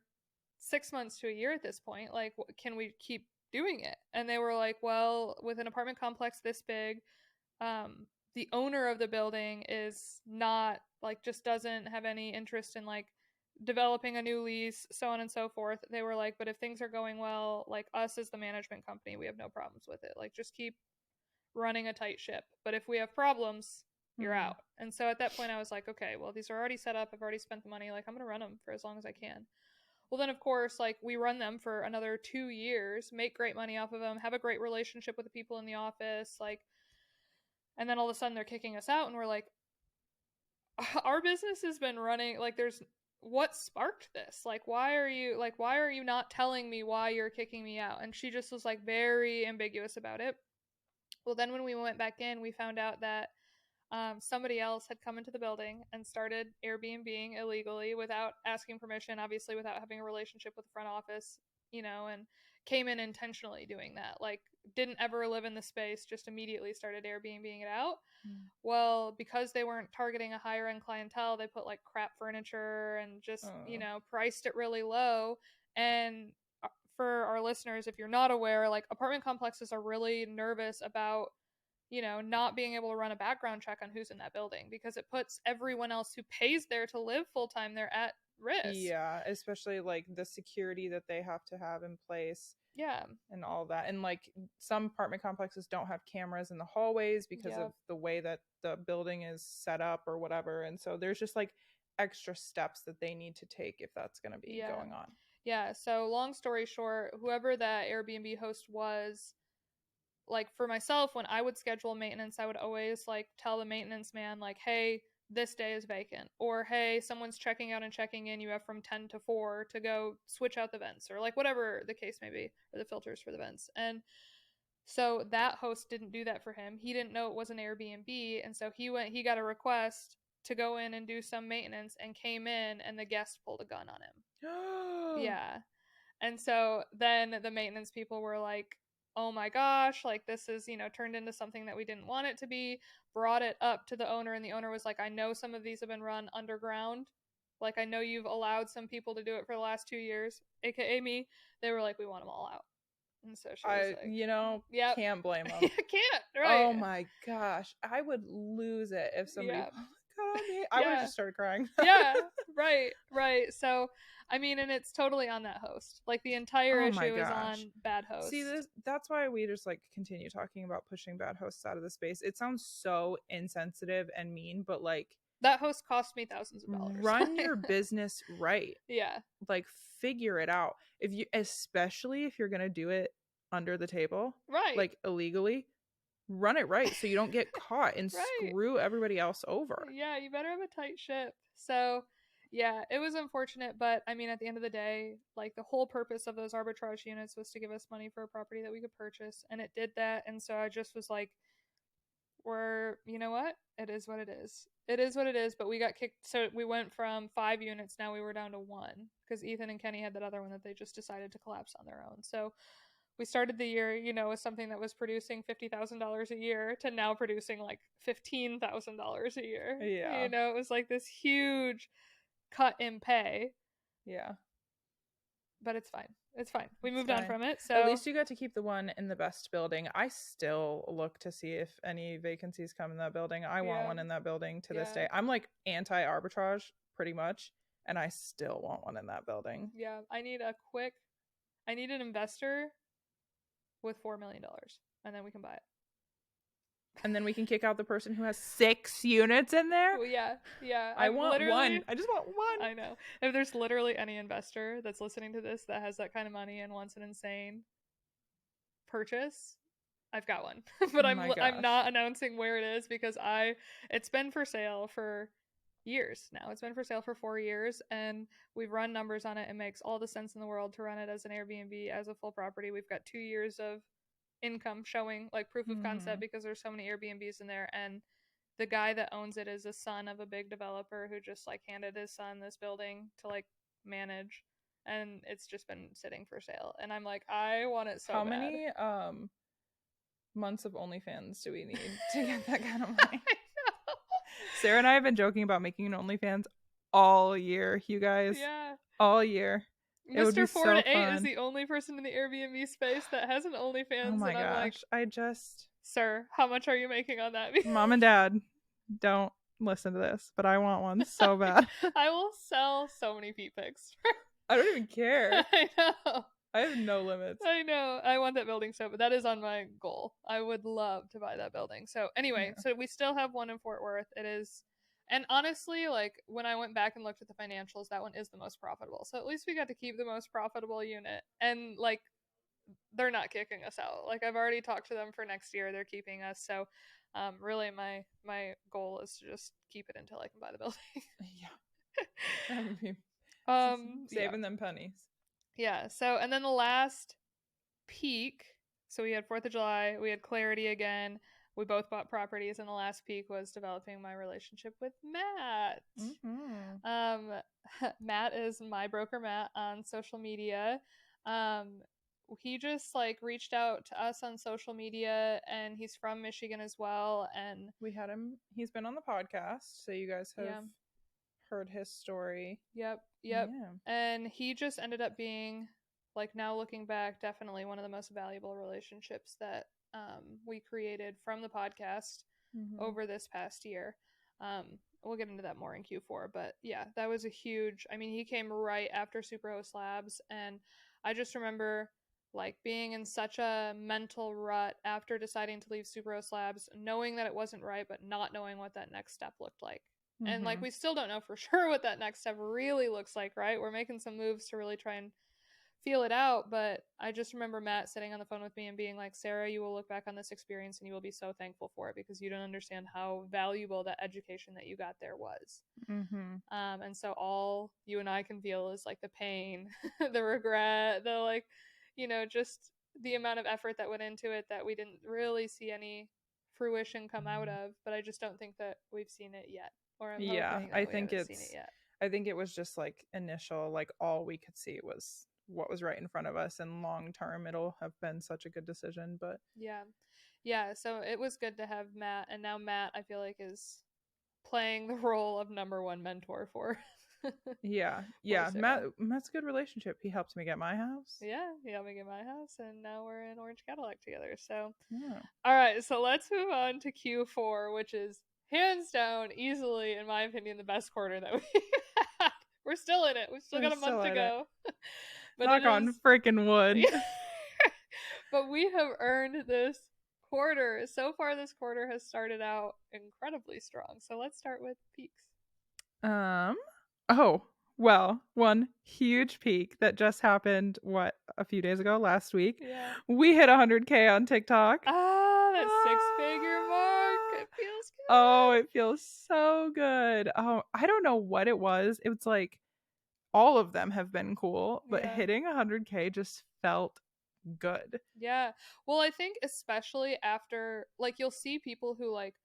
6 months to a year at this point. Like, can we keep doing it? And they were like, well, with an apartment complex this big, the owner of the building is not like, just doesn't have any interest in like developing a new lease, so on and so forth. They were like, but if things are going well, like us as the management company, we have no problems with it. Like, just keep running a tight ship. But if we have problems, you're out. And so at that point, I was like, okay, well, these are already set up. I've already spent the money. Like, I'm going to run them for as long as I can. Well, then, of course, like we run them for another 2 years, make great money off of them, have a great relationship with the people in the office, like, and then all of a sudden they're kicking us out, and we're like, our business has been running, like, there's, what sparked this? Like, why are you not telling me why you're kicking me out? And she just was like very ambiguous about it. Well, then when we went back in, we found out that somebody else had come into the building and started Airbnb-ing illegally without asking permission, obviously without having a relationship with the front office, and came in intentionally doing that. Like, didn't ever live in the space, just immediately started Airbnb-ing it out. Well, because they weren't targeting a higher end clientele, they put like crap furniture and just, priced it really low. And for our listeners, if you're not aware, like apartment complexes are really nervous about not being able to run a background check on who's in that building, because it puts everyone else who pays there to live full time there at risk. Yeah, especially like the security that they have to have in place. Yeah. And all that. And like some apartment complexes don't have cameras in the hallways because of the way that the building is set up or whatever. And so there's just like extra steps that they need to take if that's going to be going on. Yeah. So long story short, whoever that Airbnb host was, like for myself, when I would schedule maintenance, I would always like tell the maintenance man, like, hey, this day is vacant, or hey, someone's checking out and checking in, you have from 10 to 4 to go switch out the vents, or like whatever the case may be, or the filters for the vents. And So that host didn't do that for him. He didn't know it was an Airbnb, and so he got a request to go in and do some maintenance and came in and the guest pulled a gun on him. Yeah. And so then the maintenance people were like, oh my gosh, like this is, turned into something that we didn't want it to be, brought it up to the owner, and the owner was like, I know some of these have been run underground. Like, I know you've allowed some people to do it for the last 2 years, aka me. They were like, we want them all out. And so she was like, yep. Can't blame them. Can't, right? Oh my gosh. I would lose it if somebody Yeah. pulled a gun on me. I would have just started crying. Yeah, right. So, I mean, and it's totally on that host. Like the entire issue is on bad host. See, that's why we just like continue talking about pushing bad hosts out of the space. It sounds so insensitive and mean, but like that host cost me thousands of dollars. Run your business right. Yeah. Like figure it out. Especially if you're going to do it under the table, right? Like illegally, run it right so you don't get caught and screw everybody else over. Yeah, you better have a tight ship. So, yeah, it was unfortunate, but I mean, at the end of the day, like the whole purpose of those arbitrage units was to give us money for a property that we could purchase, and it did that. And so I just was like, you know what? It is what it is. It is what it is, but we got kicked. So we went from 5 units, now we were down to 1 because Ethan and Kenny had that other one that they just decided to collapse on their own. So we started the year, with something that was producing $50,000 a year to now producing like $15,000 a year. Yeah. It was like this huge cut in pay. Yeah. But it's fine. It's fine. We moved on from it. So at least you got to keep the one in the best building. I still look to see if any vacancies come in that building. I want one in that building to this day. I'm like anti-arbitrage pretty much, and I still want one in that building. Yeah. I need an investor with $4 million, and then we can buy it. And then we can kick out the person who has 6 units in there. Well, yeah. I want one. I just want one. I know. If there's literally any investor that's listening to this that has that kind of money and wants an insane purchase, I've got one. But I'm not announcing where it is because it's been for sale for years now. It's been for sale for 4 years, and we've run numbers on it. It makes all the sense in the world to run it as an Airbnb, as a full property. We've got 2 years of income showing, like proof of concept, because there's so many Airbnbs in there. And the guy that owns it is a son of a big developer who just like handed his son this building to like manage, and it's just been sitting for sale. And I'm like, I want it so bad. How many months of OnlyFans do we need to get that kind of money? Sarah and I have been joking about making an OnlyFans all year, you guys. Yeah. All year. Mr. 4 to 8 is the only person in the Airbnb space that has an OnlyFans. Oh my gosh. Like, sir, how much are you making on that? Mom and Dad, don't listen to this, but I want one so bad. I will sell so many feet pics. I don't even care. I know. I have no limits. I know. I want that building but that is on my goal. I would love to buy that building. So anyway, So we still have one in Fort Worth. It is, and honestly, like when I went back and looked at the financials, that one is the most profitable. So at least we got to keep the most profitable unit, and like they're not kicking us out. Like I've already talked to them for next year. They're keeping us. So really my goal is to just keep it until I can buy the building. Saving them pennies. Yeah. So, and then the last peak, so we had 4th of July, we had Clarity again. We both bought properties, and the last peak was developing my relationship with Matt. Matt is my broker Matt on social media. He just like reached out to us on social media, and he's from Michigan as well. And we had him. He's been on the podcast, so you guys have heard his story. Yep. Yeah. And he just ended up being, like, now looking back, definitely one of the most valuable relationships that we created from the podcast over this past year. We'll get into that more in Q4, but yeah, that was a huge, I mean, he came right after Superhost Labs, and I just remember like being in such a mental rut after deciding to leave Superhost Labs, knowing that it wasn't right, but not knowing what that next step looked like. And like we still don't know for sure what that next step really looks like, right? We're making some moves to really try and feel it out, but I just remember Matt sitting on the phone with me and being like, Sarah, you will look back on this experience and you will be so thankful for it because you don't understand how valuable that education that you got there was. And so all you and I can feel is like the pain, the regret, the like, just the amount of effort that went into it that we didn't really see any fruition come out of, but I just don't think that we've seen it yet. Or I'm Yeah, hoping that we haven't seen it yet. I think it was just like initial, like all we could see was what was right in front of us, and long term it'll have been such a good decision. But Yeah. Yeah, so it was good to have Matt, and now Matt I feel like is playing the role of number one mentor for yeah, for yeah, Sarah. Matt's a good relationship. He helped me get my house. Yeah, he helped me get my house, and now we're in Orange Cadillac together. So, Yeah. all right, so let's move on to Q4, which is hands down, easily, in my opinion, the best quarter that we've had. We're still in it. We've still We're got a month still to at it. go. But it Knock on is. freaking wood. But we have earned this quarter. So far, this quarter has started out incredibly strong. So let's start with peaks. Oh, well, one huge peak that just happened, what, a few days ago, last week. Yeah. We hit 100K on TikTok. Ah, that six-figure mark. It feels Oh, good. it feels so good. Oh, I don't know what it was. It was like all of them have been cool, but Yeah. hitting 100K just felt good. Yeah. Well, I think especially after, like, you'll see people who, like,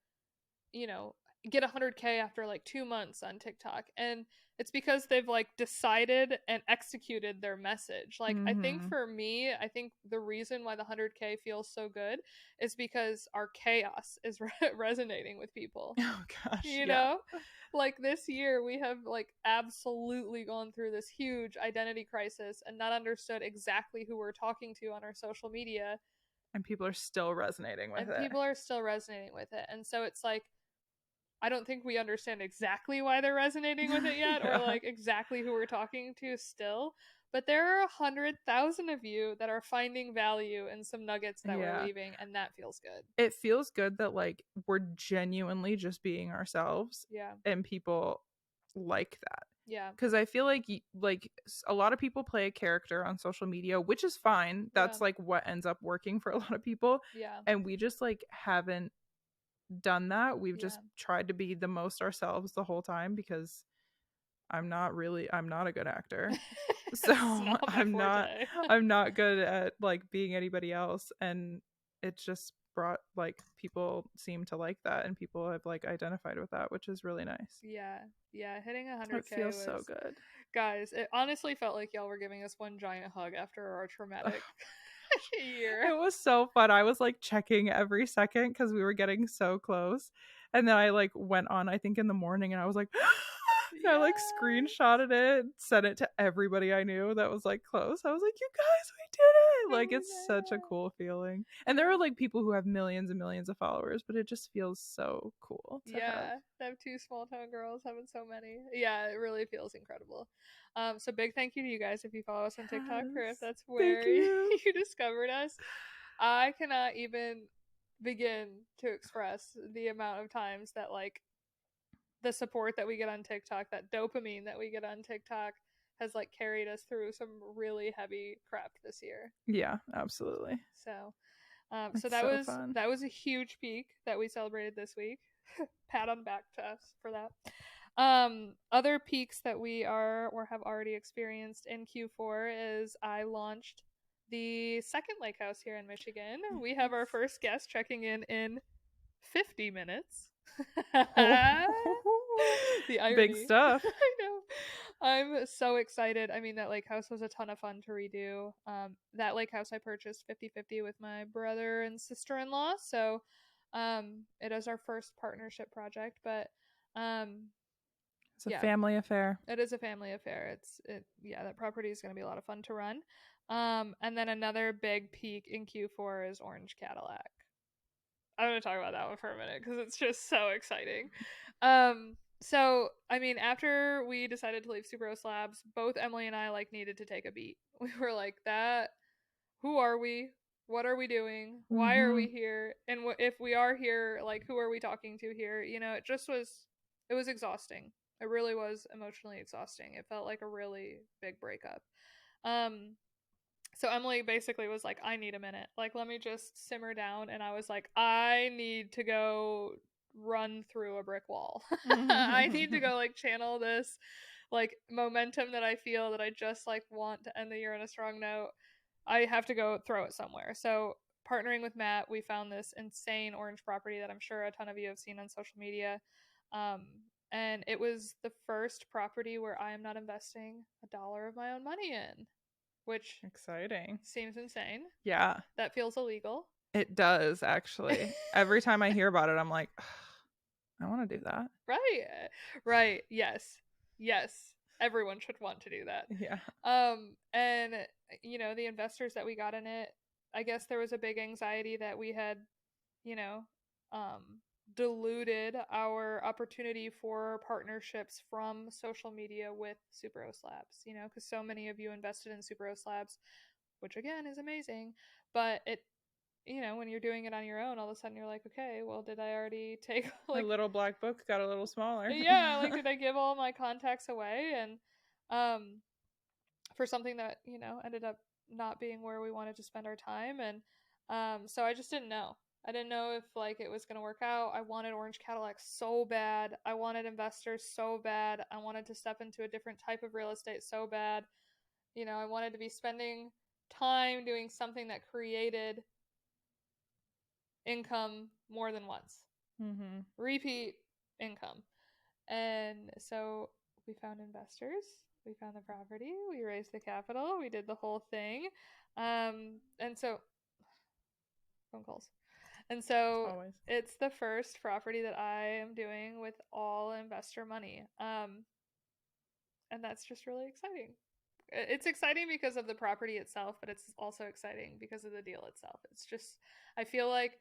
you know, get 100K after like 2 months on TikTok. And it's because they've like decided and executed their message. Like, I think Mm-hmm. for me, I think the reason why the 100K feels so good is because our chaos is resonating with people. Oh gosh, You yeah. know? Like this year, we have like absolutely gone through this huge identity crisis and not understood exactly who we're talking to on our social media. And people are still resonating with And it. people are still resonating with it. And so it's like, I don't think we understand exactly why they're resonating with it yet, or Yeah. like exactly who we're talking to still. But there are 100,000 of you that are finding value in some nuggets that we're Yeah. leaving, and that feels good. It feels good that like we're genuinely just being ourselves, Yeah, and people like that. yeah, Because I feel like a lot of people play a character on social media, which is fine. yeah, That's like what ends up working for a lot of people. yeah, And we just like haven't done that. We've just yeah. tried to be the most ourselves the whole time, because I'm not a good actor. So It's not my forte. I'm not good at like being anybody else, and it just brought like people seem to like that, and people have like identified with that, which is really nice. Yeah, yeah. Hitting It 100K feels so was, good. guys. It honestly felt like y'all were giving us one giant hug after our traumatic year. It was so fun. I was like checking every second because we were getting so close. And then I like went on, I think in the morning, and I was like, I like Yeah, screenshotted it, sent it to everybody I knew that was like close. I was like, you guys, we did it. we Like, did it's such a it. cool feeling. And there Yeah. are like people who have millions and millions of followers, but it just feels so cool to have. Yeah, to have two small town girls having so many. Yeah, it really feels incredible. So big thank you to you guys if you follow us on TikTok or if Yes. that's Thank where you you. discovered us. I cannot even begin to express the amount of times that like the support that we get on TikTok, that dopamine that we get on TikTok has like carried us through some really heavy crap this year. Yeah, absolutely. So so It's so fun. that was a huge peak that we celebrated this week. Pat on the back to us for that. Other peaks that we are or have already experienced in Q4 is I launched the second lake house here in Michigan. We have our first guest checking in 50 minutes. Oh. The Big irony. stuff. I know. I'm so excited. I mean, that lake house was a ton of fun to redo. That lake house I purchased 50-50 with my brother and sister-in-law. So it is our first partnership project, but um, It's a yeah, family affair. it is a family affair. Yeah, that property is going to be a lot of fun to run. And then another big peak in Q4 is Orange Cadillac. I'm gonna talk about that one for a minute because it's just so exciting. So I mean, after we decided to leave Subaru Slabs, both Emily and I like needed to take a beat. We were like, "That, who are we? What are we doing? Why are Mm-hmm. we here? And if we are here, like, who are we talking to here?" You know, it was exhausting. It really was emotionally exhausting. It felt like a really big breakup. Um, so Emily basically was like, I need a minute. Like, let me just simmer down. And I was like, I need to go run through a brick wall. I need to go like channel this like momentum that I feel that I just like want to end the year on a strong note. I have to go throw it somewhere. So partnering with Matt, we found this insane orange property that I'm sure a ton of you have seen on social media. Um, and it was the first property where I am not investing $1 of my own money in, which Exciting. seems insane. Yeah, That feels illegal. it does actually. Every time I hear about it, I'm like, I want to do that. Right. Right. Yes. Yes. Everyone should want to do that. Yeah. And the investors that we got in it, I guess there was a big anxiety that we had, you know, um diluted our opportunity for partnerships from social media with Super O Slabs, because so many of you invested in Super O Slabs, which again is amazing, but when you're doing it on your own, all of a sudden you're like, okay, well, did I already take My like, little black book got a little smaller. yeah, like, did I give all my contacts away? And for something that, ended up not being where we wanted to spend our time. And so I just didn't know. I didn't know if like it was going to work out. I wanted Orange Cadillac so bad. I wanted investors so bad. I wanted to step into a different type of real estate so bad. I wanted to be spending time doing something that created income more than once. Mm-hmm. Repeat income. And so we found investors, we found the property, we raised the capital, we did the whole thing. And so, phone calls. And so Always. it's the first property that I am doing with all investor money. And that's just really exciting. It's exciting because of the property itself, but it's also exciting because of the deal itself. It's just, I feel like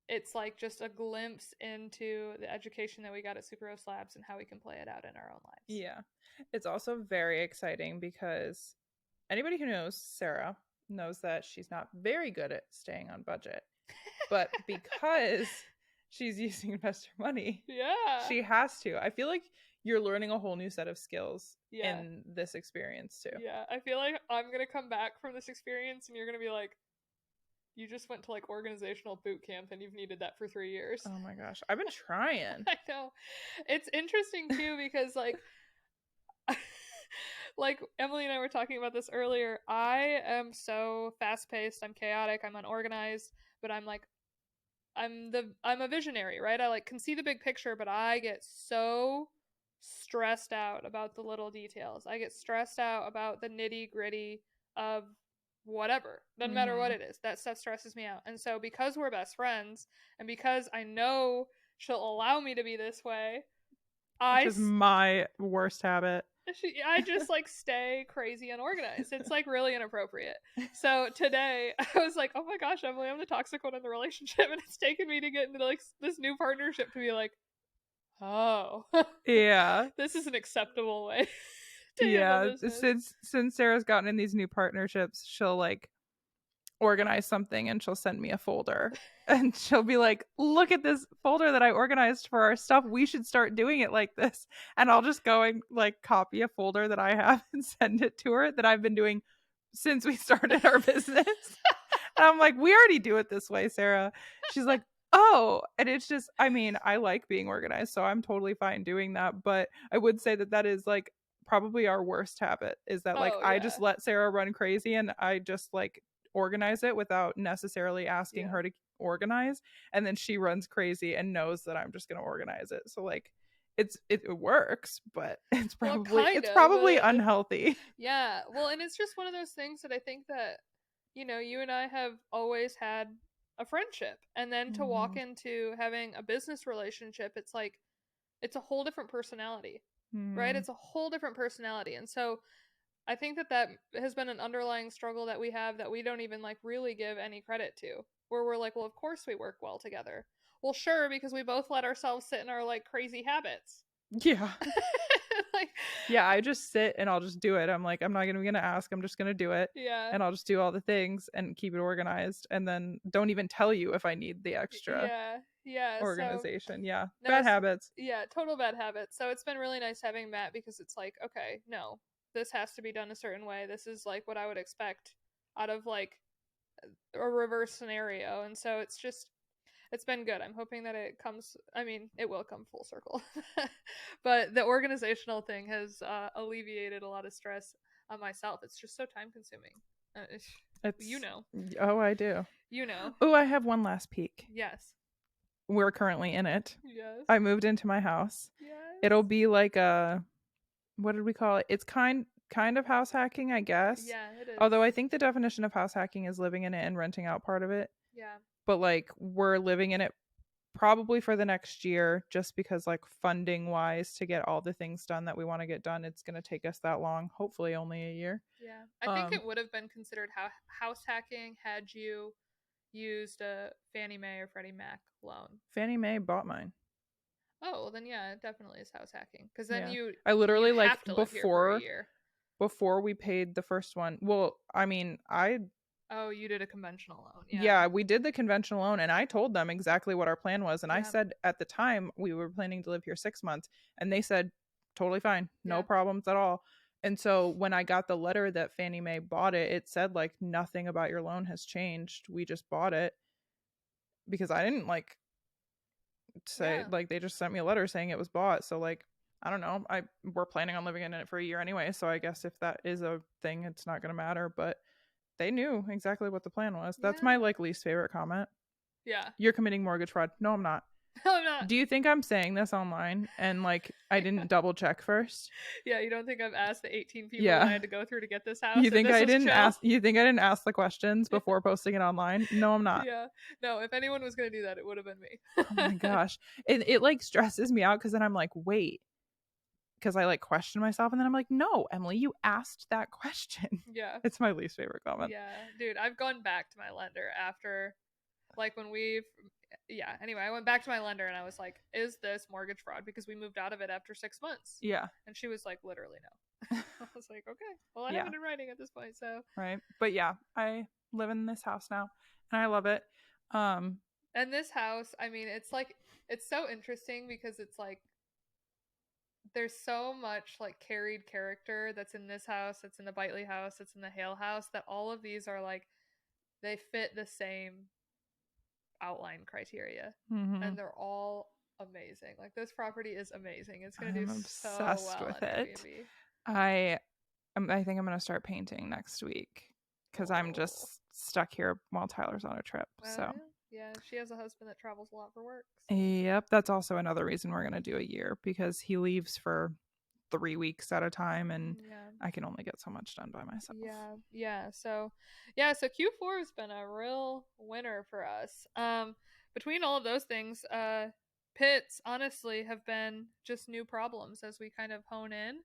it's like just a glimpse into the education that we got at Super O Slabs and how we can play it out in our own lives. Yeah. It's also very exciting because anybody who knows Sarah knows that she's not very good at staying on budget. But because she's using investor money, Yeah. she has to. I feel like you're learning a whole new set of skills Yeah. in this experience too. Yeah. I feel like I'm going to come back from this experience and you're going to be like, you just went to like organizational boot camp and you've needed that for 3 years. Oh my gosh. I've been trying. I know. It's interesting too because like like Emily and I were talking about this earlier. I am so fast-paced, I'm chaotic, I'm unorganized, but I'm a visionary, right? I like can see the big picture, but I get so stressed out about the little details. I get stressed out about the nitty-gritty of whatever. Doesn't matter what it is. That stuff stresses me out. And so because we're best friends and because I know she'll allow me to be this way, Which is my worst habit. I just like stay crazy unorganized. It's like really inappropriate. So today I was like, oh my gosh, Emily, I'm the toxic one in the relationship. And it's taken me to get into like this new partnership to be like, oh, yeah, this is an acceptable way to yeah. handle business. Since Sarah's gotten in these new partnerships, she'll like organize something and she'll send me a folder and she'll be like, look at this folder that I organized for our stuff, we should start doing it like this. And I'll just go and like copy a folder that I have and send it to her that I've been doing since we started our business. And I'm like, we already do it this way, Sarah. She's like, oh. And it's just, I mean, I like being organized, so I'm totally fine doing that, but I would say that that is like probably our worst habit, is that like I just let Sarah run crazy and I just like organize it without necessarily asking her to organize, and then she runs crazy and knows that I'm just going to organize it. So like it works, but it's probably unhealthy. Yeah. Well, and it's just one of those things that I think that you and I have always had a friendship, and then to walk into having a business relationship, it's like it's a whole different personality. Right? It's a whole different personality. And so I think that has been an underlying struggle that we have that we don't even like really give any credit to. Where we're like, well, of course we work well together. Well, sure, because we both let ourselves sit in our like crazy habits. Yeah. like, yeah, I just sit and I'll just do it. I'm like, I'm not gonna ask, I'm just gonna do it. Yeah. And I'll just do all the things and keep it organized, and then don't even tell you if I need the extra organization. So, yeah. Bad habits. Yeah, total bad habits. So it's been really nice having Matt, because it's like, okay, no, this has to be done a certain way. This is like what I would expect out of like a reverse scenario. And so it's been good. I'm hoping that it will come full circle. But the organizational thing has alleviated a lot of stress on myself. It's just so time consuming. Uh, you It's know. oh, I do. You know. Oh, I have one last peek. Yes. We're currently in it. Yes. I moved into my house. Yes. It'll be like a, what did we call it? It's kind of house hacking, I guess. Yeah, it is. Although I think the definition of house hacking is living in it and renting out part of it. Yeah. But like we're living in it probably for the next year just because like funding wise to get all the things done that we want to get done, it's going to take us that long. Hopefully only a year. Yeah. I think it would have been considered house hacking had you used a Fannie Mae or Freddie Mac loan. Fannie Mae bought mine. Oh, well then yeah, it definitely is house hacking because then Yeah. you I literally like have to live here for a year. before we paid the first one. Well, I mean, Oh, you did a conventional loan. yeah, we did the conventional loan and I told them exactly what our plan was. And I Yeah. said at the time we were planning to live here 6 months and they said, totally fine, no Yeah. problems at all. And so when I got the letter that Fannie Mae bought it, it said like nothing about your loan has changed. We just bought it because I didn't like say Yeah. like they just sent me a letter saying it was bought. So like I don't know. We're planning on living in it for a year anyway. So I guess if that is a thing, it's not going to matter. But they knew exactly what the plan was. That's my Yeah. like least favorite comment. Yeah. You're committing mortgage fraud. No, I'm not. I'm not. Do you think I'm saying this online and like I didn't double check first? Yeah, you don't think I've asked the 18 people Yeah. that I had to go through to get this house? You think and this I was didn't chill? ask? You think I didn't ask the questions before posting it online? No, I'm not. Yeah. No, if anyone was gonna do that, it would have been me. Oh my gosh, it like stresses me out because then I'm like, wait, because I like question myself and then I'm like, no, Emily, you asked that question. Yeah. It's my least favorite comment. Yeah, dude, I've gone back to my lender after, like, when we've, yeah. Anyway, I went back to my lender and I was like, "Is this mortgage fraud?" Because we moved out of it after 6 months. Yeah. And she was like, "Literally no." I was like, "Okay, well, I have it in writing at this point, so." Right. But yeah, I live in this house now and I love it. And this house, I mean, it's like, it's so interesting because it's like there's so much like carried character that's in this house, that's in the Bitely house, that's in the Hale house, that all of these are like they fit the same outline criteria, and they're all amazing. Like this property is amazing. It's gonna do so obsessed well with on it. Airbnb. I think I'm gonna start painting next week because I'm just stuck here while Tyler's on a trip. So yeah, she has a husband that travels a lot for work. So. Yep, that's also another reason we're gonna do a year because he leaves for 3 weeks at a time and I can only get so much done by myself. Yeah. So Q4 has been a real winner for us. Between all of those things, pits honestly have been just new problems as we kind of hone in.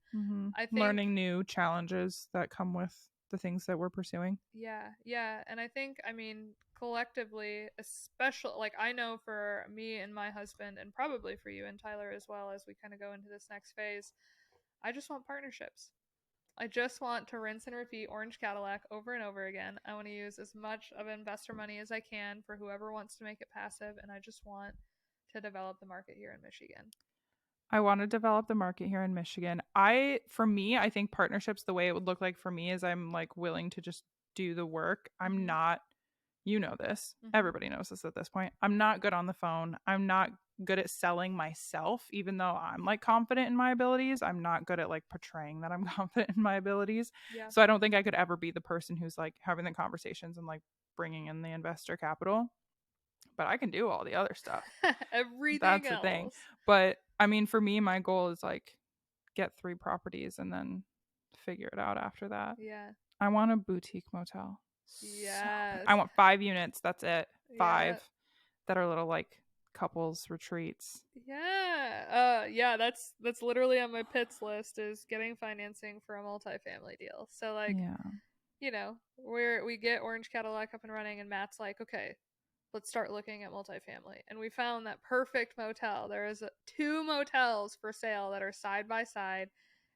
I think learning new challenges that come with the things that we're pursuing. Yeah. And I think, I mean, collectively, especially, like, I know for me and my husband, and probably for you and Tyler as well, as we kind of go into this next phase, I just want partnerships. I just want to rinse and repeat Orange Cadillac over and over again. I want to use as much of investor money as I can for whoever wants to make it passive, and I just want to develop the market here in Michigan. I want to develop the market here in Michigan. For me, I think partnerships, the way it would look like for me is I'm like willing to just do the work. I'm not, you know this, everybody knows this at this point. I'm not good on the phone. I'm not good at selling myself, even though I'm like confident in my abilities. I'm not good at like portraying that I'm confident in my abilities. Yeah. So I don't think I could ever be the person who's like having the conversations and like bringing in the investor capital. But I can do all the other stuff. Everything That's else. the thing. But I mean, for me, my goal is like get 3 properties and then figure it out after that. Yeah. I want a boutique motel. Yes. I want 5 units. That's it. 5 that are little like couples retreats. Yeah. That's literally on my pits list is getting financing for a multifamily deal. So like, you know, we get Orange Cadillac up and running, and Matt's like, okay, let's start looking at multifamily. And we found that perfect motel. There is 2 motels for sale that are side by side.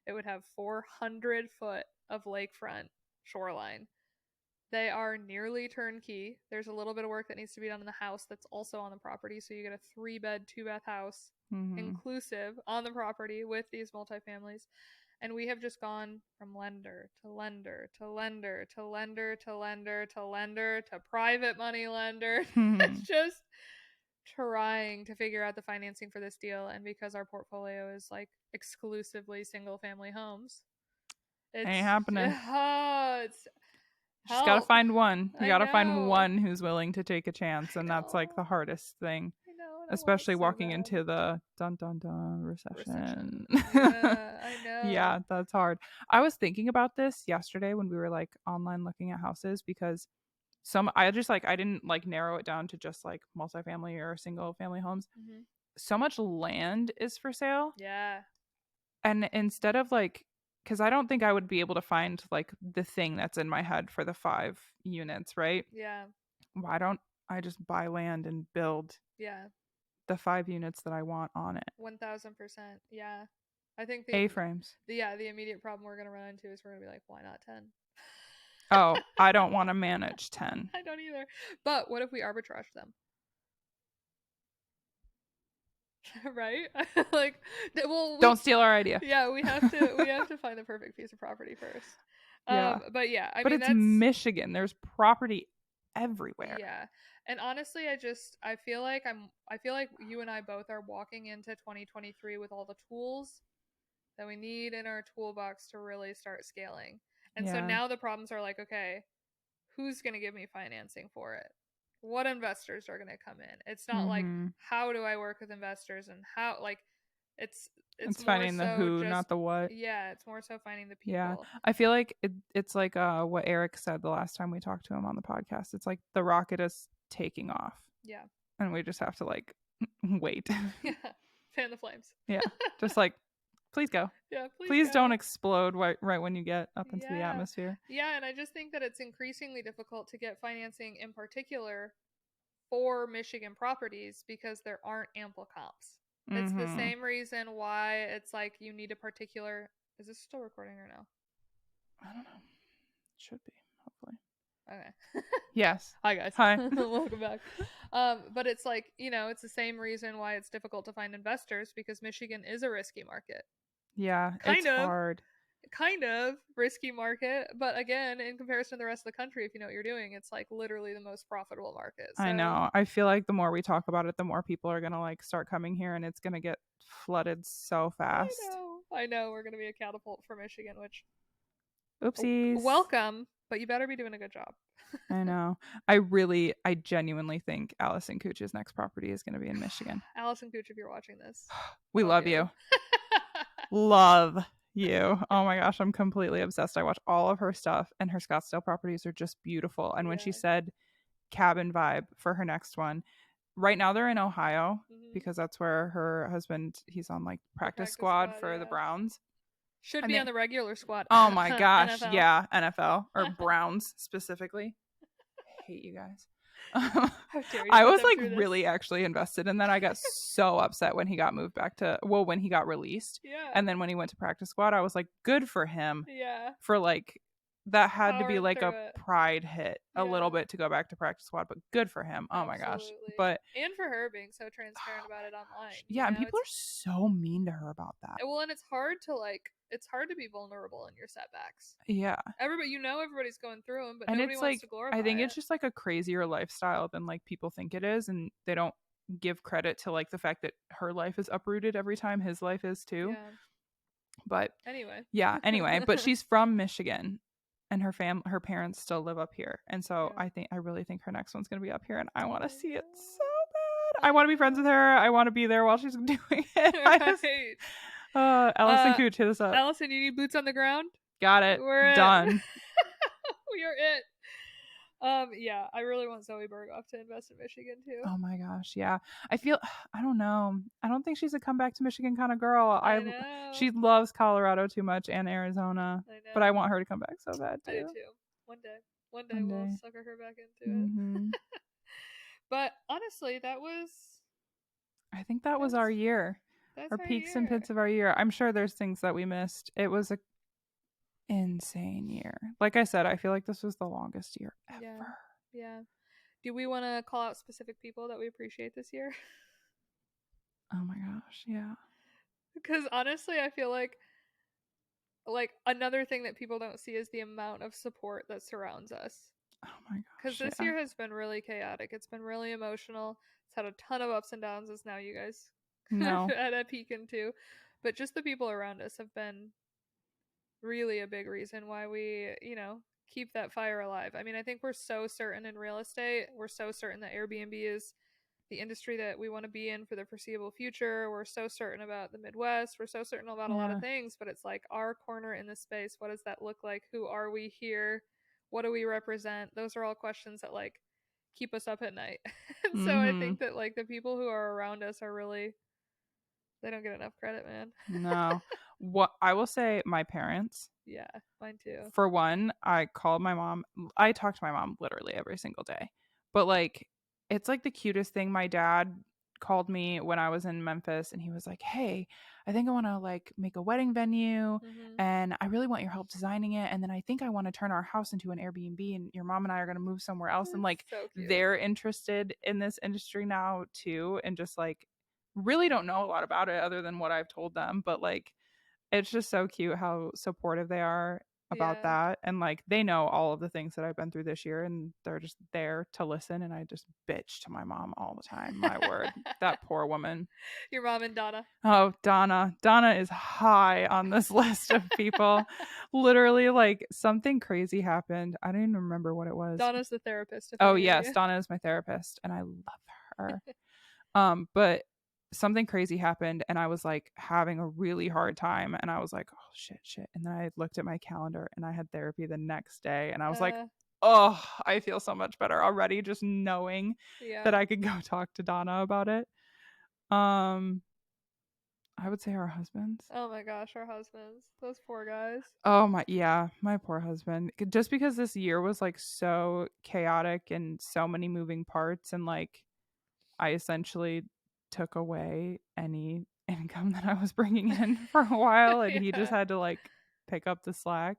It would have 400 foot of lakefront shoreline. They are nearly turnkey. There's a little bit of work that needs to be done in the house that's also on the property. So you get a 3-bed, 2-bath house inclusive on the property with these multifamilies. And we have just gone from lender to lender to lender to lender to lender to lender to private money lender. Just trying to figure out the financing for this deal. And because our portfolio is like exclusively single family homes, ain't happening. Just gotta Help. find one. You I gotta find know. one who's willing to take a chance, I and that's like know. the hardest thing, I know, and I want it especially so walking bad. into the dun dun dun Recession. recession. Yeah, I know. Yeah, that's hard. I was thinking about this yesterday when we were like online looking at houses because I just like I didn't like narrow it down to just like multifamily or single family homes. Hmm. So much land is for sale, Yeah. and instead of like, because I don't think I would be able to find like the thing that's in my head for the 5 units, right? Yeah. Why don't I just buy land and build Yeah. the 5 units that I want on it? 1000%. Yeah. I think A-frames. the immediate problem we're gonna run into is we're gonna be like, why not 10? Oh, I don't want to manage 10. I don't either. But what if we arbitrage them? Right? Like, well, Don't steal our idea. yeah, we have to find the perfect piece of property first. Yeah. But yeah, I But mean it's that's Michigan. There's property everywhere. yeah. And honestly, I feel like you and I both are walking into 2023 with all the tools that we need in our toolbox to really start scaling. And so Yeah. now the problems are like, okay, who's going to give me financing for it? What investors are going to come in? It's not like Mm-hmm. how do I work with investors and how like it's It's more finding the so who, just not the what. yeah, it's more so finding the Yeah. people. I feel like it's like what Eric said the last time we talked to him on the podcast. It's like the rocket is taking off Yeah. and we just have to like wait. Yeah. Fan the flames. Yeah. Just like, please go. Yeah, please Please don't go. explode right when you get up into the Yeah. atmosphere. Yeah, and I just think that it's increasingly difficult to get financing in particular for Michigan properties because there aren't ample comps. It's the Mm-hmm. same reason why it's like you need a particular. Is this still recording or no? I don't know. Should be, hopefully. Okay. Yes. Hi guys. Hi. Welcome back. But it's like, it's the same reason why it's difficult to find investors because Michigan is a risky market. Yeah, Kind it's of. hard. Kind of risky market, but again, in comparison to the rest of the country, if you know what you're doing, it's like literally the most profitable market. So I know. I feel like the more we talk about it, the more people are gonna like start coming here, and it's gonna get flooded so fast. I know we're gonna be a catapult for Michigan, which Oopsies. welcome, but you better be doing a good job. I know. I genuinely think Allison Cooch's next property is gonna be in Michigan. Allison Cooch, if you're watching this, We love you. Love you. Oh my gosh, I'm completely obsessed. I watch all of her stuff, and her Scottsdale properties are just beautiful. And when she said cabin vibe for her next one, right now they're in Ohio because that's where her husband, he's on like practice squad for the Browns. Should And be on the regular squad. Oh my gosh, NFL. yeah, NFL or Browns specifically. I hate you guys. How dare you I put was them like through this? really actually invested in that. I got so upset when he got moved back to when he got released. Yeah. And then when he went to practice squad, I was like, good for him. Yeah. For like that had to be Powering like a through it. pride hit a Yeah. little bit to go back to practice squad, but good for him. Oh my gosh. But and for her being so transparent about it online. yeah, and people are so mean to her about that. Well, and it's hard to be vulnerable in your setbacks. Yeah. Everybody's going through them, but and nobody it's wants like to glorify I think it. it's just like a crazier lifestyle than like people think it is, and they don't give credit to like the fact that her life is uprooted every time his life is too. Yeah. But anyway, but she's from Michigan, and her parents still live up here, and so Yeah. I really think her next one's gonna be up here, and I want to see it so bad. I want to be friends with her. I want to be there while she's doing it. Right. Allison Cooch, hit us up. Allison, you need boots on the ground? Got it. We're done. We are it. Yeah, I really want Zoe Berghoff to invest in Michigan too. Oh my gosh, yeah. I don't know. I don't think she's a come back to Michigan kind of girl. I know. She loves Colorado too much and Arizona. I know. But I want her to come back so bad too. I do too. One day we'll sucker her back into Mm-hmm. it. But honestly, I think that was our year. Our peaks and pits of our year. I'm sure there's things that we missed. It was a insane year. Like I said, I feel like this was the longest year ever. Yeah. Do we want to call out specific people that we appreciate this year? Oh my gosh, yeah. Because honestly, I feel like another thing that people don't see is the amount of support that surrounds us. Oh my gosh. Because this year has been really chaotic. It's been really emotional. It's had a ton of ups and downs, as now you guys had a peek into. But just the people around us have been really a big reason why we, keep that fire alive. I mean, I think we're so certain in real estate. We're so certain that Airbnb is the industry that we want to be in for the foreseeable future. We're so certain about the Midwest. We're so certain about a lot of Yeah. things, but it's like our corner in this space. What does that look like? Who are we here? What do we represent? Those are all questions that like keep us up at night. And so I Mm-hmm. think that like the people who are around us are really, they don't get enough credit, man. No. What I will say, my parents, Yeah, mine too. for one, I called my mom. I talk to my mom literally every single day. But like it's like the cutest thing. My dad called me when I was in Memphis and he was like, "Hey, I think I want to like make a wedding venue Mm-hmm. and I really want your help designing it and then I think I want to turn our house into an Airbnb and your mom and I are going to move somewhere else." And like So cute. they're interested in this industry now too and just like really don't know a lot about it other than what I've told them, but like it's just so cute how supportive they are about Yeah. that. And like they know all of the things that I've been through this year and they're just there to listen. And I just bitch to my mom all the time. My word. That poor woman. Your mom and Donna. Oh, Donna. Donna is high on this list of people. Literally, like something crazy happened. I don't even remember what it was. Donna's the therapist, if Oh, any of yes. you. Donna is my therapist and I love her. But something crazy happened and I was like having a really hard time and I was like, oh shit. And then I looked at my calendar and I had therapy the next day and I was like, Uh, oh, I feel so much better already just knowing yeah. that I could go talk to Donna about it. Um, I would say our husbands. Oh my gosh, our husbands. Those poor guys. Oh my, yeah, my poor husband. Just because this year was like so chaotic and so many moving parts and like I essentially took away any income that I was bringing in for a while and he just Yeah. had to like pick up the slack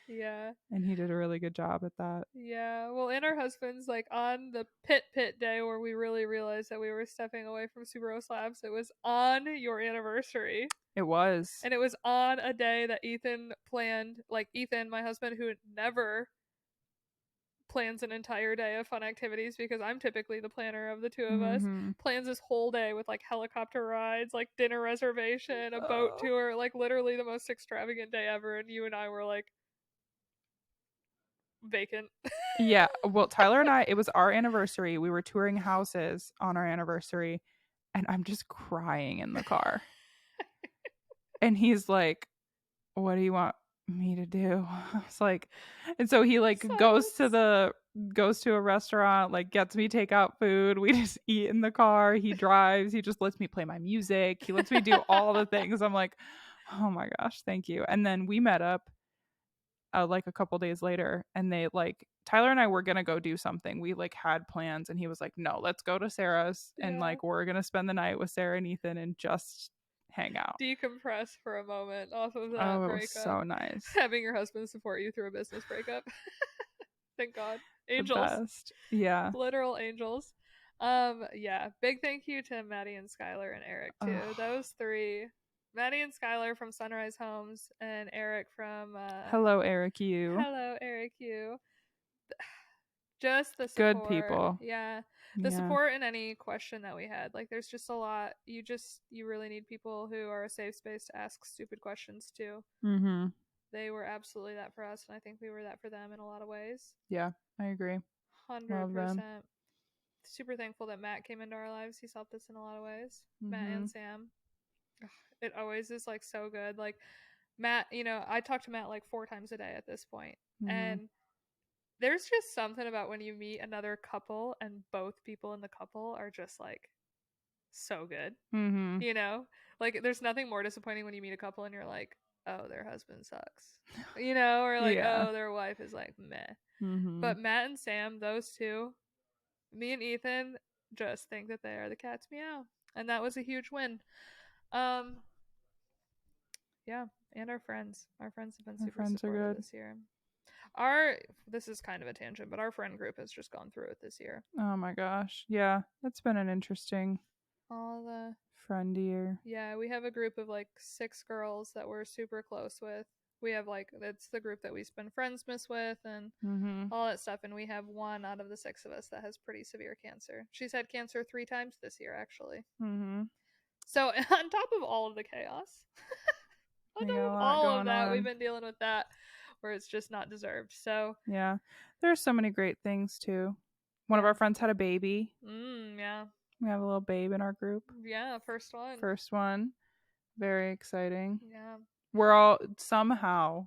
Yeah. and he did a really good job at that. Yeah. Well, and our husbands, like on the pit day where we really realized that we were stepping away from Subaru Slabs, it was on your anniversary. It was. And it was on a day that Ethan planned, like Ethan, my husband, who never plans an entire day of fun activities because I'm typically the planner of the two of us, Mm-hmm. plans this whole day with like helicopter rides, like dinner reservation, a boat Oh. tour, like literally the most extravagant day ever. And you and I were like vacant. Yeah. Well, Tyler and I, it was our anniversary. We were touring houses on our anniversary and I'm just crying in the car. And he's like, what do you want me to do? I was like, and so he like Silence. goes to a restaurant, like gets me takeout food. We just eat in the car. He drives. He just lets me play my music. He lets me do all the things. I'm like, oh my gosh, thank you. And then we met up like a couple days later, and they like Tyler and I were gonna go do something. We like had plans, and he was like, no, let's go to Sarah's, and Yeah. like we're gonna spend the night with Sarah and Ethan and just hang out. Decompress for a moment off of that Oh, it was breakup. so nice. Having your husband support you through a business breakup. Thank God. The Angels. best. Yeah. Literal angels. Yeah. Big thank you to Maddie and Skylar and Eric too. Oh, Those three. Maddie and Skylar from Sunrise Homes and Eric from hello, Eric. You Hello Eric You. Just the good support. people. Yeah. The Yeah. support in any question that we had. Like there's just a lot. You really need people who are a safe space to ask stupid questions to. Mm-hmm. They were absolutely that for us, and I think we were that for them in a lot of ways. Yeah, I agree. Love them. 100%. Super thankful that Matt came into our lives. He's helped us in a lot of ways. Matt Mm-hmm. and Sam. Ugh, it always is like so good. Like Matt, I talk to Matt like 4 times a day at this point. Mm-hmm. And there's just something about when you meet another couple and both people in the couple are just like so good. Mm-hmm. You know? Like there's nothing more disappointing when you meet a couple and you're like, oh, their husband sucks. Or like, Yeah. oh, their wife is like meh. Mm-hmm. But Matt and Sam, those two, me and Ethan just think that they are the cat's meow. And that was a huge win. Um, yeah, and our friends. Our friends have been Our super friends are supportive good. this year. Our This is kind of a tangent, but our friend group has just gone through it this year. Oh my gosh. Yeah, it's been an interesting All the friend year. Yeah, we have a group of like 6 girls that we're super close with. We have like it's the group that we spend Friendsmas with and Mm-hmm. all that stuff. And we have one out of the 6 of us that has pretty severe cancer. She's had cancer 3 times this year, actually. Mm-hmm. So on top of all of the chaos, on We top got a of lot all of going that, we've on. been dealing with that. where it's just not deserved. So Yeah. There's so many great things too. One of yeah. our friends had a baby. Yeah. We have a little babe in our group. Yeah, first one. First one. Very exciting. Yeah. We're all somehow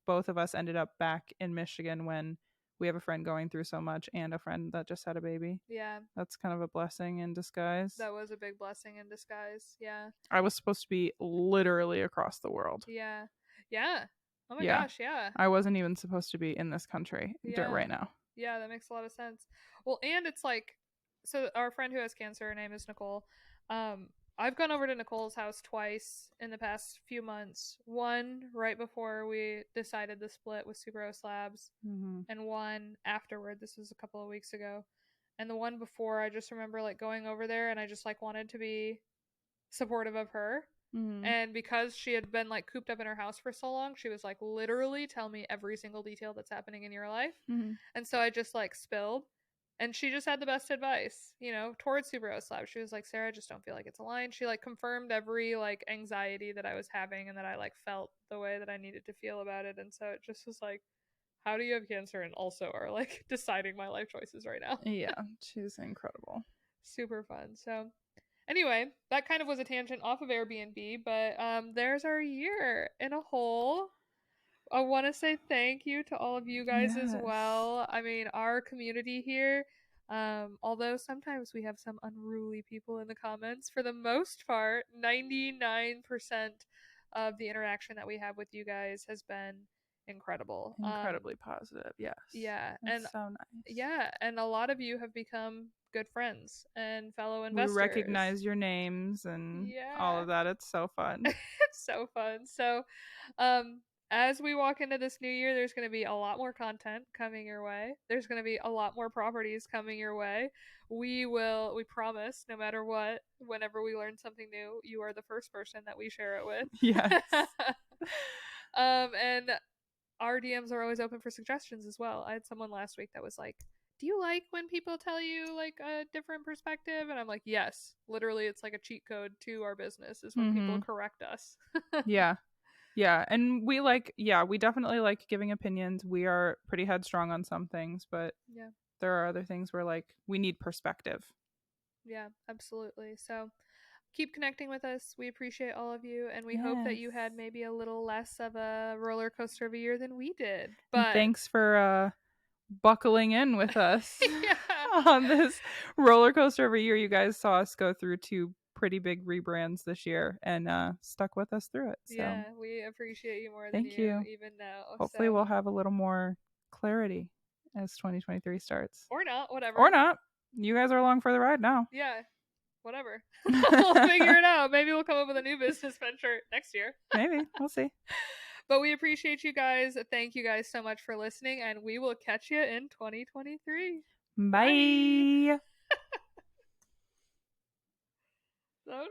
both of us ended up back in Michigan when we have a friend going through so much and a friend that just had a baby. Yeah. That's kind of a blessing in disguise. That was a big blessing in disguise. Yeah. I was supposed to be literally across the world. Yeah. Yeah. Oh my Yeah. gosh, yeah. I wasn't even supposed to be in this country Yeah. right now. Yeah, that makes a lot of sense. Well, and it's like, so our friend who has cancer, her name is Nicole. I've gone over to Nicole's house twice in the past few months. One right before we decided the split with Sucrose Labs, Mm-hmm. and one afterward. This was a couple of weeks ago. And the one before, I just remember like going over there and I just like wanted to be supportive of her. Mm-hmm. And because she had been like cooped up in her house for so long, she was like, literally tell me every single detail that's happening in your life. Mm-hmm. And so I just like spilled. And she just had the best advice, you know, towards Subaru Lab. She was like, Sarah, I just don't feel like it's aligned. She like confirmed every like anxiety that I was having and that I like felt the way that I needed to feel about it. And so it just was like, how do you have cancer and also are like deciding my life choices right now? Yeah, she's incredible. Super fun. So anyway, that kind of was a tangent off of Airbnb, but there's our year in a whole. I want to say thank you to all of you guys as Yes. well. I mean, our community here, although sometimes we have some unruly people in the comments, for the most part, 99% of the interaction that we have with you guys has been incredible. Incredibly positive, yes. Yeah, That's and so nice. yeah, and a lot of you have become good friends and fellow We investors. recognize your names and all Yeah. of that. It's so fun. It's so fun. So, as we walk into this new year, there's going to be a lot more content coming your way. There's going to be a lot more properties coming your way. We promise, no matter what, whenever we learn something new, you are the first person that we share it with. Yes. And our DMs are always open for suggestions as well. I had someone last week that was like, do you like when people tell you like a different perspective? And I'm like, yes, literally it's like a cheat code to our business is when people correct us. Yeah. Yeah. And we definitely like giving opinions. We are pretty headstrong on some things, but Yeah. there are other things where like we need perspective. Yeah, absolutely. So keep connecting with us. We appreciate all of you, and we hope that you had maybe a little less of a roller coaster of a year than we did. But and thanks for buckling in with us yeah. on this roller coaster of a year. You guys saw us go through two pretty big rebrands this year and stuck with us through it. So Yeah, we appreciate you more than thank you. even know. Hopefully we'll have a little more clarity as 2023 starts. Or not, whatever. Or not. You guys are along for the ride now. Yeah, whatever. We'll figure it out. Maybe we'll come up with a new business venture next year. Maybe. We'll see. But we appreciate you guys. Thank you guys so much for listening, and we will catch you in 2023. Bye. Bye.